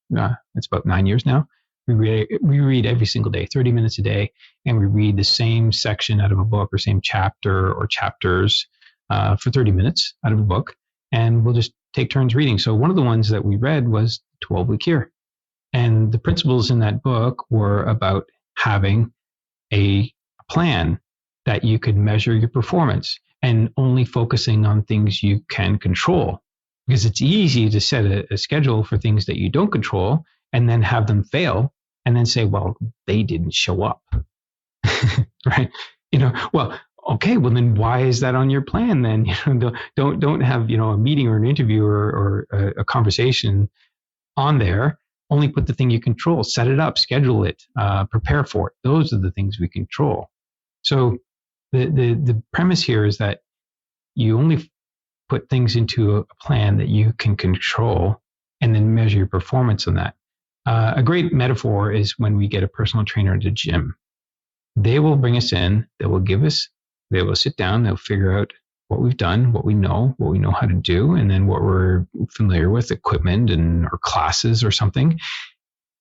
it's about 9 years now. We read every single day, 30 minutes a day, and we read the same section out of a book or same chapter or chapters for 30 minutes out of a book, and we'll just take turns reading. So one of the ones that we read was 12-week year, and the principles in that book were about having a plan that you could measure your performance and only focusing on things you can control. Because it's easy to set a schedule for things that you don't control and then have them fail and then say, well, they didn't show up. Right? Well, okay, well then why is that on your plan then? Don't have, a meeting or an interview or a conversation on there. Only put the thing you control, set it up, schedule it, prepare for it. Those are the things we control. So the premise here is that you only put things into a plan that you can control and then measure your performance on that. A great metaphor is when we get a personal trainer at a gym. They will bring us in, they will sit down, they'll figure out what we've done, what we know how to do, and then what we're familiar with, equipment or classes or something.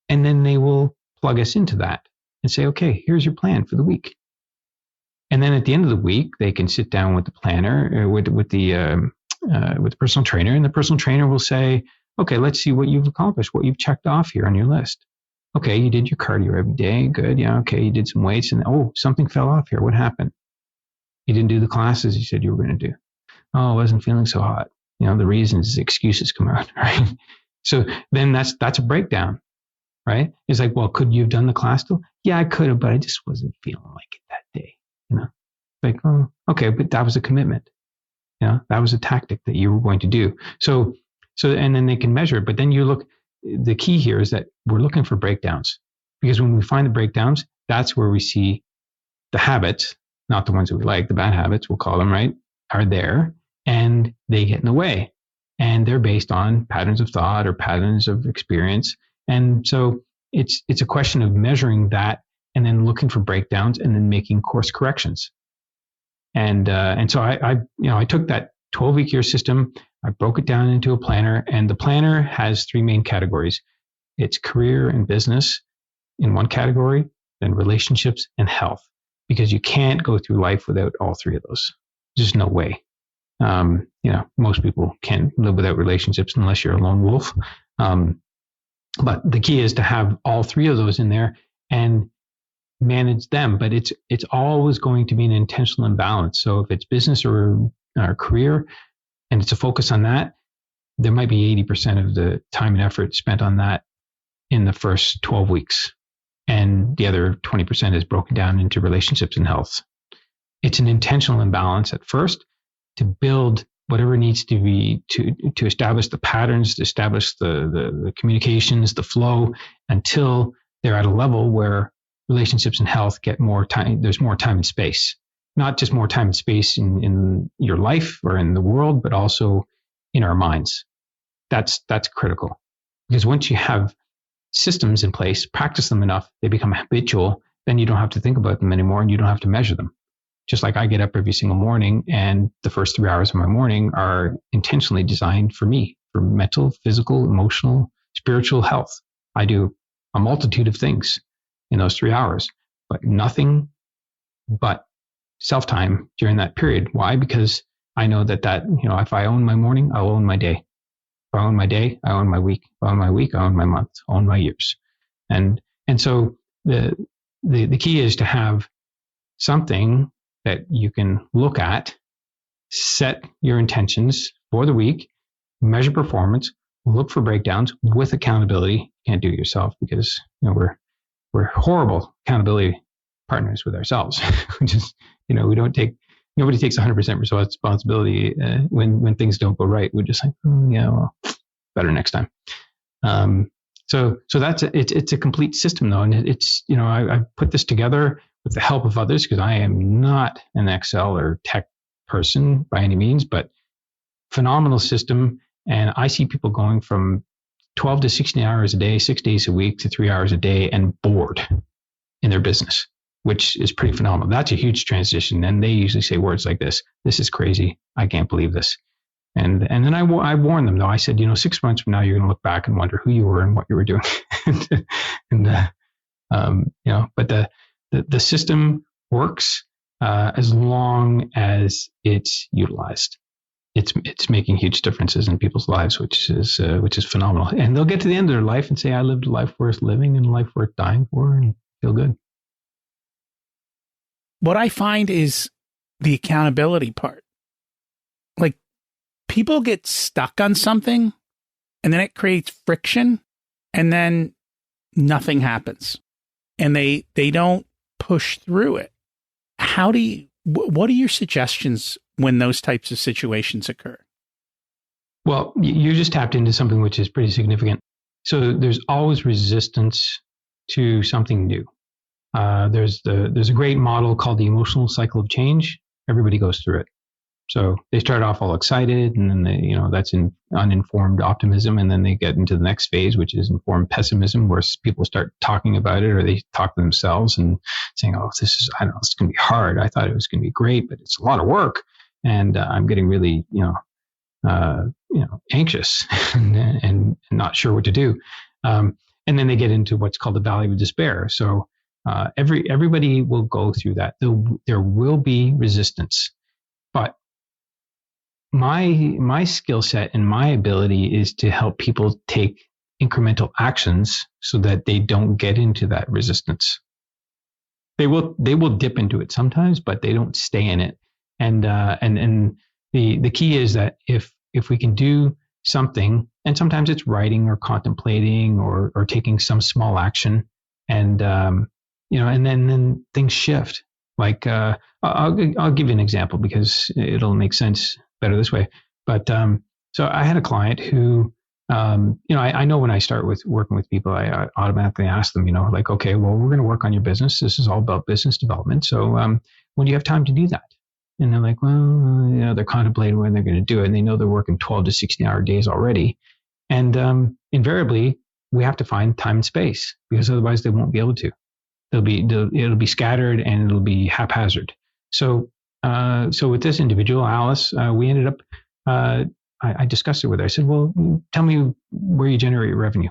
And then they will plug us into that and say, okay, here's your plan for the week. And then at the end of the week, they can sit down with the planner, with the personal trainer, and the personal trainer will say, okay, let's see what you've accomplished, what you've checked off here on your list. Okay, you did your cardio every day. Good. Yeah. Okay. You did some weights and something fell off here. What happened? You didn't do the classes you said you were going to do. Oh, I wasn't feeling so hot. The reasons, excuses come out, right? So then that's a breakdown, right? It's like, well, could you have done the class still? Yeah, I could have, but I just wasn't feeling like it that day. Like, oh, okay, but that was a commitment. That was a tactic that you were going to do. So, and then they can measure it. But then you look, the key here is that we're looking for breakdowns, because when we find the breakdowns, that's where we see the habits, not the ones that we like, the bad habits, we'll call them, right, are there, and they get in the way. And they're based on patterns of thought or patterns of experience. And so it's a question of measuring that and then looking for breakdowns and then making course corrections. And so I took that 12-week year system, I broke it down into a planner, and the planner has three main categories. It's career and business in one category, then relationships and health, because you can't go through life without all three of those. There's no way. Most people can't live without relationships unless you're a lone wolf. But the key is to have all three of those in there and manage them, but it's always going to be an intentional imbalance. So if it's business or career and it's a focus on that, there might be 80% of the time and effort spent on that in the first 12 weeks. And the other 20% is broken down into relationships and health. It's an intentional imbalance at first to build whatever needs to be to establish the patterns, to establish the communications, the flow, until they're at a level where relationships and health get more time. There's more time and space, not just more time and space in your life or in the world, but also in our minds. That's critical, because once you have systems in place, practice them enough, they become habitual, then you don't have to think about them anymore and you don't have to measure them. Just like I get up every single morning, and the first 3 hours of my morning are intentionally designed for me, for mental, physical, emotional, spiritual health. I do a multitude of things in those 3 hours, but nothing but self-time during that period. Why? Because I know that if I own my morning, I'll own my day. If I own my day, I own my week. If I own my week, I own my month, I own my years. And so the key is to have something that you can look at, set your intentions for the week, measure performance, look for breakdowns with accountability. You can't do it yourself because we're we're horrible accountability partners with ourselves. Just, nobody takes 100% responsibility when things don't go right. We're just like, well, better next time. So that's it's a complete system though, and it's I put this together with the help of others because I am not an Excel or tech person by any means, but phenomenal system. And I see people going from 12 to 16 hours a day, 6 days a week to 3 hours a day and bored in their business, which is pretty phenomenal. That's a huge transition. And they usually say words like this: "This is crazy. I can't believe this." And then I warned them though. I said, 6 months from now, you're going to look back and wonder who you were and what you were doing. But the system works as long as it's utilized. It's making huge differences in people's lives, which is phenomenal. And they'll get to the end of their life and say, "I lived a life worth living and a life worth dying for," and feel good. What I find is the accountability part. Like, people get stuck on something and then it creates friction and then nothing happens and they don't push through it. What are your suggestions when those types of situations occur? Well, you just tapped into something which is pretty significant. So there's always resistance to something new. There's a great model called the emotional cycle of change. Everybody goes through it. So they start off all excited, and then that's in uninformed optimism, and then they get into the next phase, which is informed pessimism, where people start talking about it, or they talk to themselves and saying, "Oh, it's going to be hard. I thought it was going to be great, but it's a lot of work, and I'm getting really, anxious and not sure what to do." And then they get into what's called the valley of despair. So everybody will go through that. There will be resistance, but my skill set and my ability is to help people take incremental actions so that they don't get into that resistance. They will dip into it sometimes, but they don't stay in it. And the key is that if we can do something, and sometimes it's writing or contemplating or taking some small action, and and then things shift. Like I'll give you an example because it'll make sense better this way. But so I had a client who, I know when I start working with people, I automatically ask them, okay, well, we're going to work on your business. This is all about business development. So when do you have time to do that? And they're like, well, they're contemplating when they're going to do it. And they know they're working 12 to 16-hour days already. And invariably, we have to find time and space because otherwise they won't be able to. It'll be scattered and it'll be haphazard. So with this individual, Alice, we ended up, I discussed it with her. I said, well, tell me where you generate your revenue.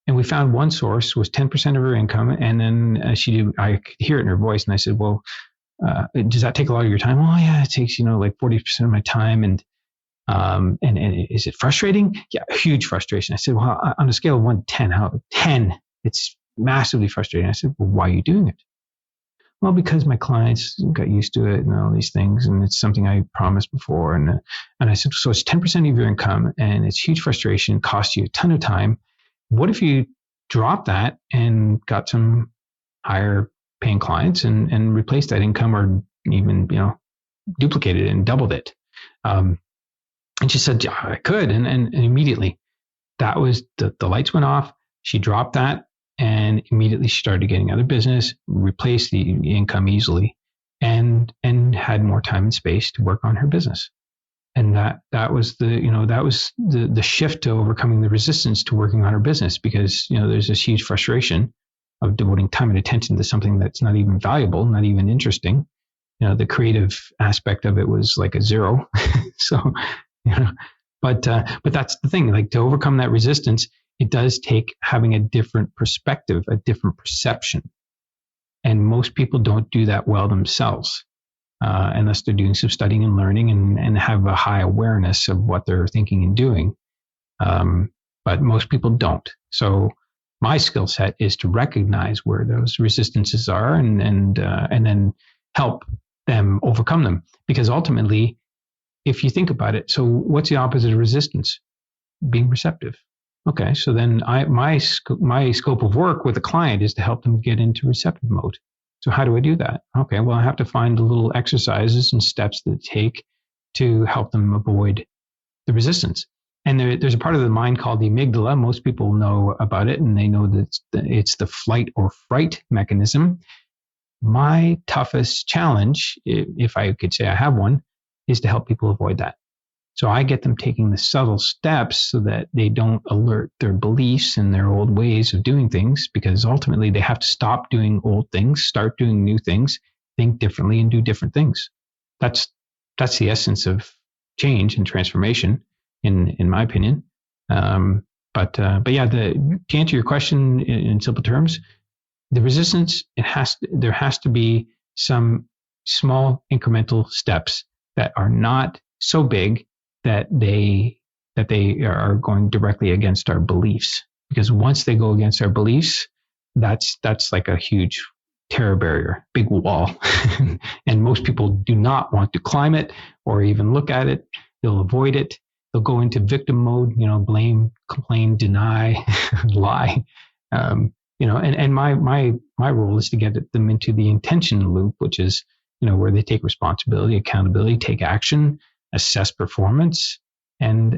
And we found one source was 10% of her income. And then I could hear it in her voice. And I said, well, does that take a lot of your time? Oh yeah, it takes, like 40% of my time. And is it frustrating? Yeah, huge frustration. I said, well, on a scale of 1 to 10, how 10, it's massively frustrating. I said, well, why are you doing it? Well, because my clients got used to it and all these things, and it's something I promised before. And I said, so it's 10% of your income, and it's huge frustration, costs you a ton of time. What if you drop that and got some higher paying clients and replaced that income, or even duplicated it and doubled it? And she said, yeah, I could, and immediately that was the lights went off. She dropped that. And immediately she started getting other business, replaced the income easily, and had more time and space to work on her business. And that was the shift to overcoming the resistance to working on her business, because there's this huge frustration of devoting time and attention to something that's not even valuable, not even interesting. The creative aspect of it was like a zero. So but that's the thing. Like, to overcome that resistance, it does take having a different perspective, a different perception. And most people don't do that well themselves, unless they're doing some studying and learning and have a high awareness of what they're thinking and doing. But most people don't. So my skill set is to recognize where those resistances are and then help them overcome them. Because ultimately, if you think about it, so what's the opposite of resistance? Being receptive. Okay, so then my scope of work with the client is to help them get into receptive mode. So how do I do that? Okay, well, I have to find the little exercises and steps that take to help them avoid the resistance. And there's a part of the mind called the amygdala. Most people know about it, and they know that it's the flight or fright mechanism. My toughest challenge, if I could say I have one, is to help people avoid that. So I get them taking the subtle steps so that they don't alert their beliefs and their old ways of doing things, because ultimately they have to stop doing old things, start doing new things, think differently, and do different things. That's the essence of change and transformation, in my opinion. But yeah, to answer your question in simple terms, the resistance, there has to be some small incremental steps that are not so big that they are going directly against our beliefs. Because once they go against our beliefs, that's like a huge terror barrier, big wall. And most people do not want to climb it or even look at it. They'll avoid it. They'll go into victim mode, blame, complain, deny, lie. And my role is to get them into the intention loop, which is, where they take responsibility, accountability, take action, assess performance, and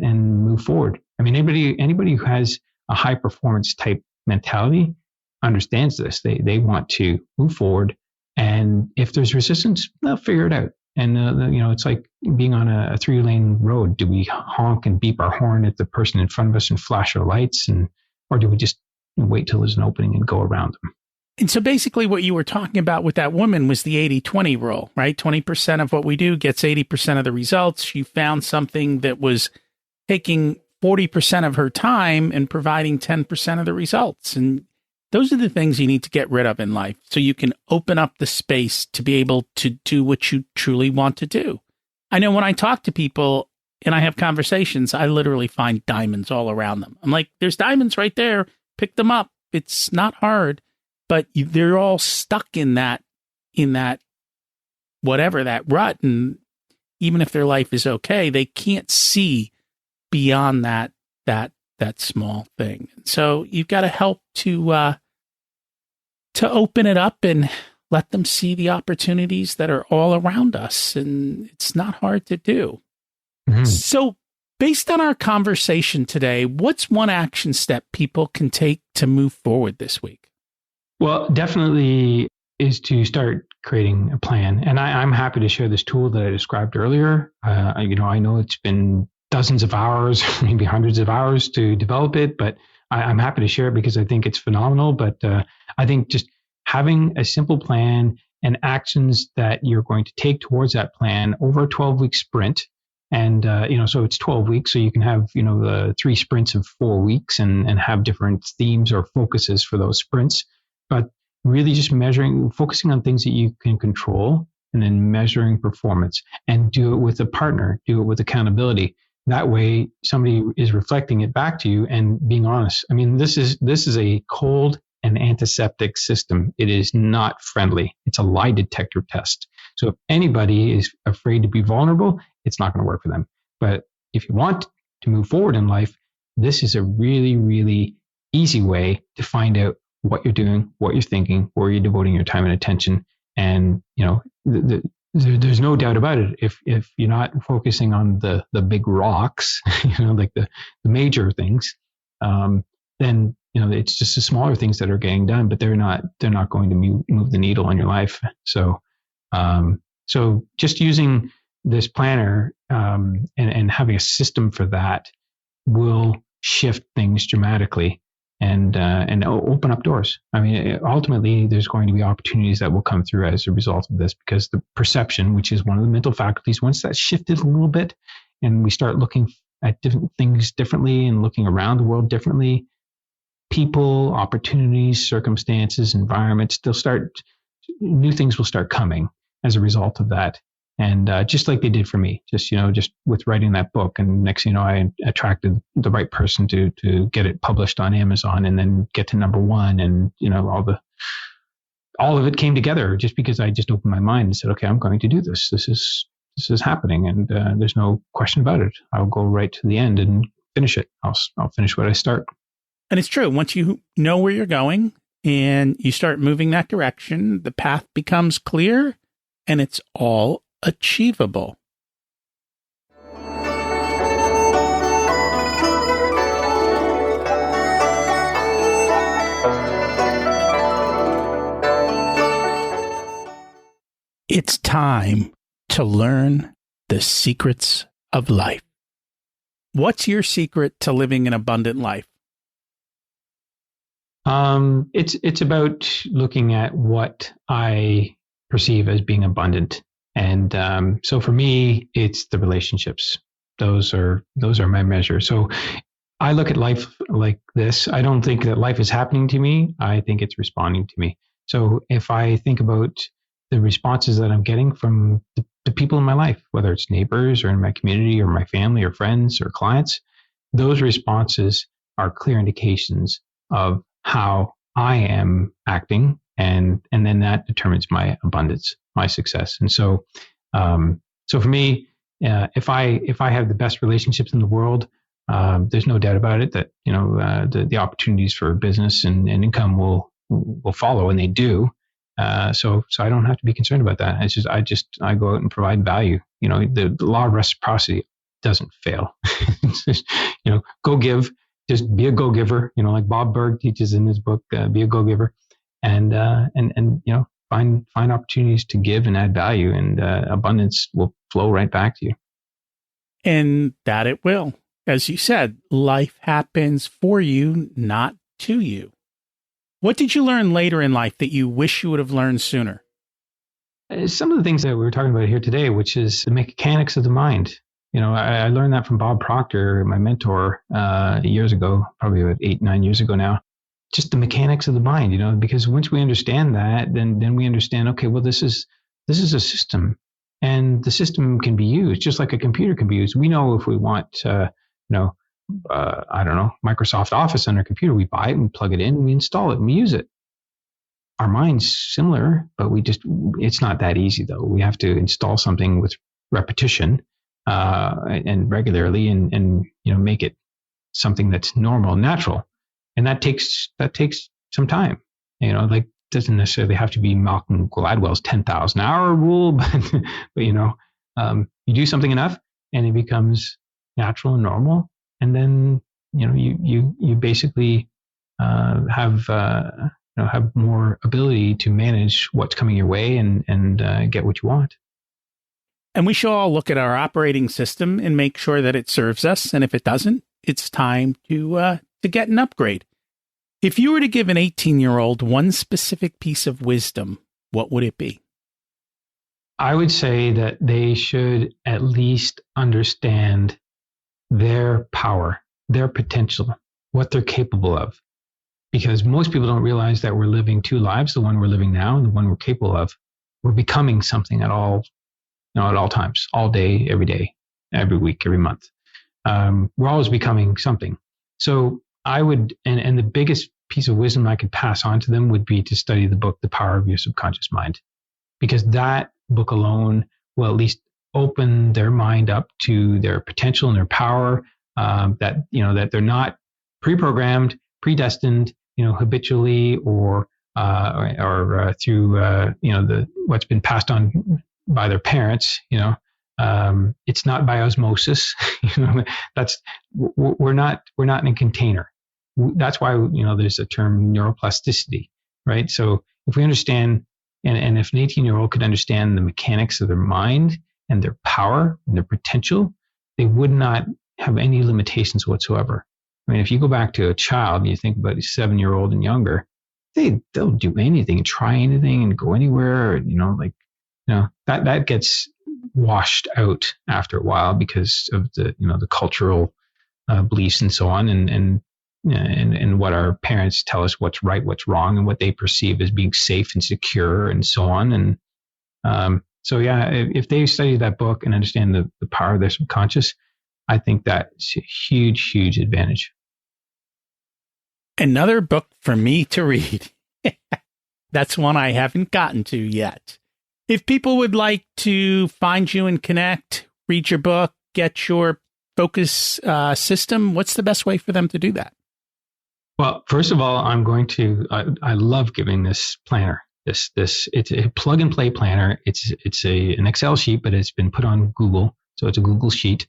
move forward. I mean, anybody who has a high performance type mentality understands this. They want to move forward, and if there's resistance, they'll figure it out. And it's like being on a 3-lane road. Do we honk and beep our horn at the person in front of us and flash our lights, or do we just wait till there's an opening and go around them? And so basically what you were talking about with that woman was the 80-20 rule, right? 20% of what we do gets 80% of the results. You found something that was taking 40% of her time and providing 10% of the results. And those are the things you need to get rid of in life so you can open up the space to be able to do what you truly want to do. I know when I talk to people and I have conversations, I literally find diamonds all around them. I'm like, there's diamonds right there. Pick them up. It's not hard. But they're all stuck in that whatever, that rut. And even if their life is okay, they can't see beyond that small thing. So you've got to help to open it up and let them see the opportunities that are all around us. And it's not hard to do. Mm-hmm. So based on our conversation today, what's one action step people can take to move forward this week? Well, definitely is to start creating a plan. And I'm happy to share this tool that I described earlier. I know it's been dozens of hours, maybe hundreds of hours to develop it, but I'm happy to share it because I think it's phenomenal. But I think just having a simple plan and actions that you're going to take towards that plan over a 12-week sprint. And, so it's 12 weeks. So you can have, the 3 sprints of 4 weeks and have different themes or focuses for those sprints. But really just focusing on things that you can control, and then measuring performance, and do it with a partner, do it with accountability. That way somebody is reflecting it back to you and being honest. I mean, this is a cold and antiseptic system. It is not friendly. It's a lie detector test. So if anybody is afraid to be vulnerable, it's not going to work for them. But if you want to move forward in life, this is a really, really easy way to find out what you're doing, what you're thinking, where you're devoting your time and attention. And, there's no doubt about it. If you're not focusing on the big rocks, like the major things, then, it's just the smaller things that are getting done, but they're not going to move the needle on your life. So just using this planner, and having a system for that will shift things dramatically. And open up doors. I mean, ultimately, there's going to be opportunities that will come through as a result of this, because the perception, which is one of the mental faculties, once that's shifted a little bit and we start looking at different things differently and looking around the world differently, people, opportunities, circumstances, environments, new things will start coming as a result of that. And just like they did for me, just with writing that book. And next thing you know, I attracted the right person to get it published on Amazon and then get to number 1. And, all of it came together just because I just opened my mind and said, okay, I'm going to do this. This is happening. And there's no question about it. I'll go right to the end and finish it. I'll finish what I start. And it's true. Once you know where you're going and you start moving that direction, the path becomes clear and it's all achievable. It's time to learn the secrets of life. What's your secret to living an abundant life? It's about looking at what I perceive as being abundant. And so for me, it's the relationships. Those are my measure. So I look at life like this. I don't think that life is happening to me. I think it's responding to me. So if I think about the responses that I'm getting from the people in my life, whether it's neighbors or in my community or my family or friends or clients, those responses are clear indications of how I am acting, and then that determines my abundance, my success. And so, so for me, if I have the best relationships in the world, there's no doubt about it that the opportunities for business and income will follow, and they do. So I don't have to be concerned about that. It's just I go out and provide value. The law of reciprocity doesn't fail. It's just, go give. Just be a go-giver, like Bob Berg teaches in his book, be a go-giver, and find opportunities to give and add value, and abundance will flow right back to you. And that it will. As you said, life happens for you, not to you. What did you learn later in life that you wish you would have learned sooner? Some of the things that we were talking about here today, which is the mechanics of the mind. I learned that from Bob Proctor, my mentor, years ago, probably about 8-9 years ago now. Just the mechanics of the mind, because once we understand that, then we understand, okay, well, this is a system, and the system can be used just like a computer can be used. We know if we want, Microsoft Office on our computer, we buy it, we plug it in, we install it, and we use it. Our mind's similar, but it's not that easy though. We have to install something with repetition. And regularly, and make it something that's normal, natural, and that takes some time. Doesn't necessarily have to be Malcolm Gladwell's 10,000 hour rule, but you do something enough, and it becomes natural and normal, and then you basically have more ability to manage what's coming your way and get what you want. And we should all look at our operating system and make sure that it serves us. And if it doesn't, it's time to get an upgrade. If you were to give an 18-year-old one specific piece of wisdom, what would it be? I would say that they should at least understand their power, their potential, what they're capable of. Because most people don't realize that we're living two lives, the one we're living now and the one we're capable of. We're becoming something at all times, all day, every week, every month. We're always becoming something. So I would, and the biggest piece of wisdom I could pass on to them would be to study the book, The Power of Your Subconscious Mind, because that book alone will at least open their mind up to their potential and their power, that they're not pre-programmed, predestined, habitually or through, what's been passed on by their parents. It's not by osmosis. We're not in a container. That's why there's a term neuroplasticity, right? So if we understand, and if an 18-year-old could understand the mechanics of their mind and their power and their potential, they would not have any limitations whatsoever. I mean, if you go back to a child and you think about a 7-year-old and younger, they'll do anything and try anything and go anywhere. That gets washed out after a while because of the cultural beliefs and so on, and what our parents tell us what's right, what's wrong, and what they perceive as being safe and secure and so on. And if they study that book and understand the power of their subconscious, I think that's a huge, huge advantage. Another book for me to read. That's one I haven't gotten to yet. If people would like to find you and connect, read your book, get your focus system, what's the best way for them to do that? Well, first of all, I'm going to, I love giving this planner. It's a plug and play planner. It's an Excel sheet, but it's been put on Google. So it's a Google sheet,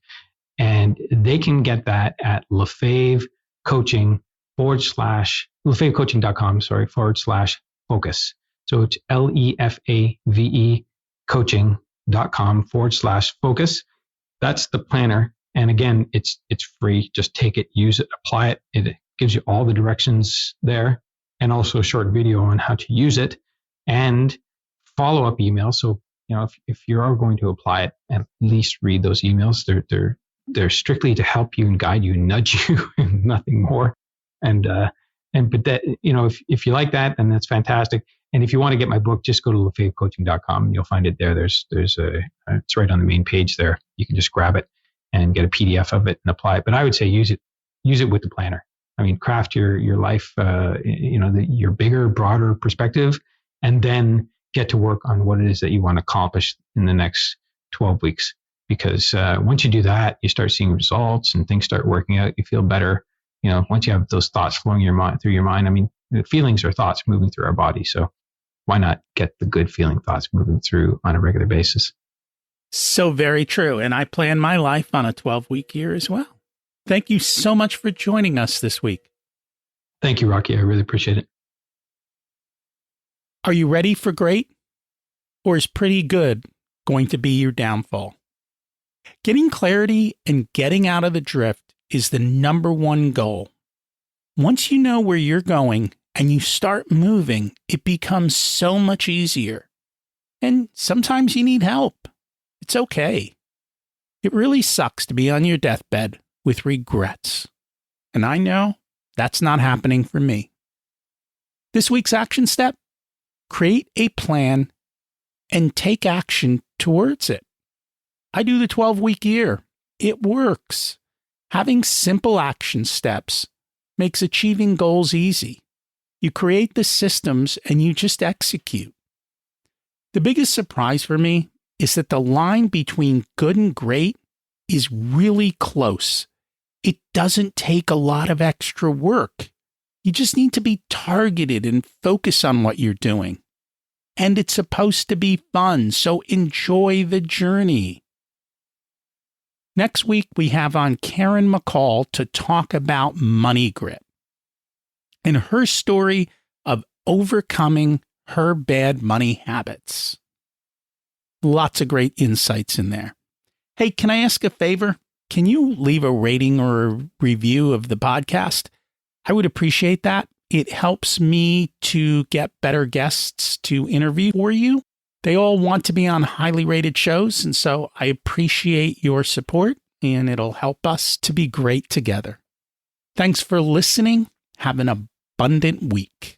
and they can get that at Lefave Coaching /LefaveCoaching.com, /focus. So it's LEFAVE coaching.com /focus. That's the planner. And again, it's free. Just take it, use it, apply it. It gives you all the directions there, and also a short video on how to use it and follow-up emails. So, if you are going to apply it, at least read those emails. They're strictly to help you and guide you and nudge you and nothing more. But that, if you like that, then that's fantastic. And if you want to get my book, just go to LefaveCoaching.com and you'll find it there. It's right on the main page there. You can just grab it and get a PDF of it and apply it. But I would say use it with the planner. I mean, craft your life, your bigger, broader perspective, and then get to work on what it is that you want to accomplish in the next 12 weeks. Because once you do that, you start seeing results and things start working out. You feel better. Once you have those thoughts flowing through your mind, I mean, the feelings are thoughts moving through our body. So why not get the good feeling thoughts moving through on a regular basis? So very true. And I plan my life on a 12-week year as well. Thank you so much for joining us this week. Thank you, Rocky. I really appreciate it. Are you ready for great? Or is pretty good going to be your downfall? Getting clarity and getting out of the drift is the number one goal. Once you know where you're going and you start moving, it becomes so much easier. And sometimes you need help. It's okay. It really sucks to be on your deathbed with regrets. And I know that's not happening for me. This week's action step: create a plan and take action towards it. I do the 12-week year. It works. Having simple action steps makes achieving goals easy. You create the systems and you just execute. The biggest surprise for me is that the line between good and great is really close. It doesn't take a lot of extra work. You just need to be targeted and focus on what you're doing. And it's supposed to be fun, so enjoy the journey. Next week, we have on Karen McCall to talk about money grit and her story of overcoming her bad money habits. Lots of great insights in there. Hey, can I ask a favor? Can you leave a rating or a review of the podcast? I would appreciate that. It helps me to get better guests to interview for you. They all want to be on highly rated shows, and so I appreciate your support, and it'll help us to be great together. Thanks for listening. Have an abundant week.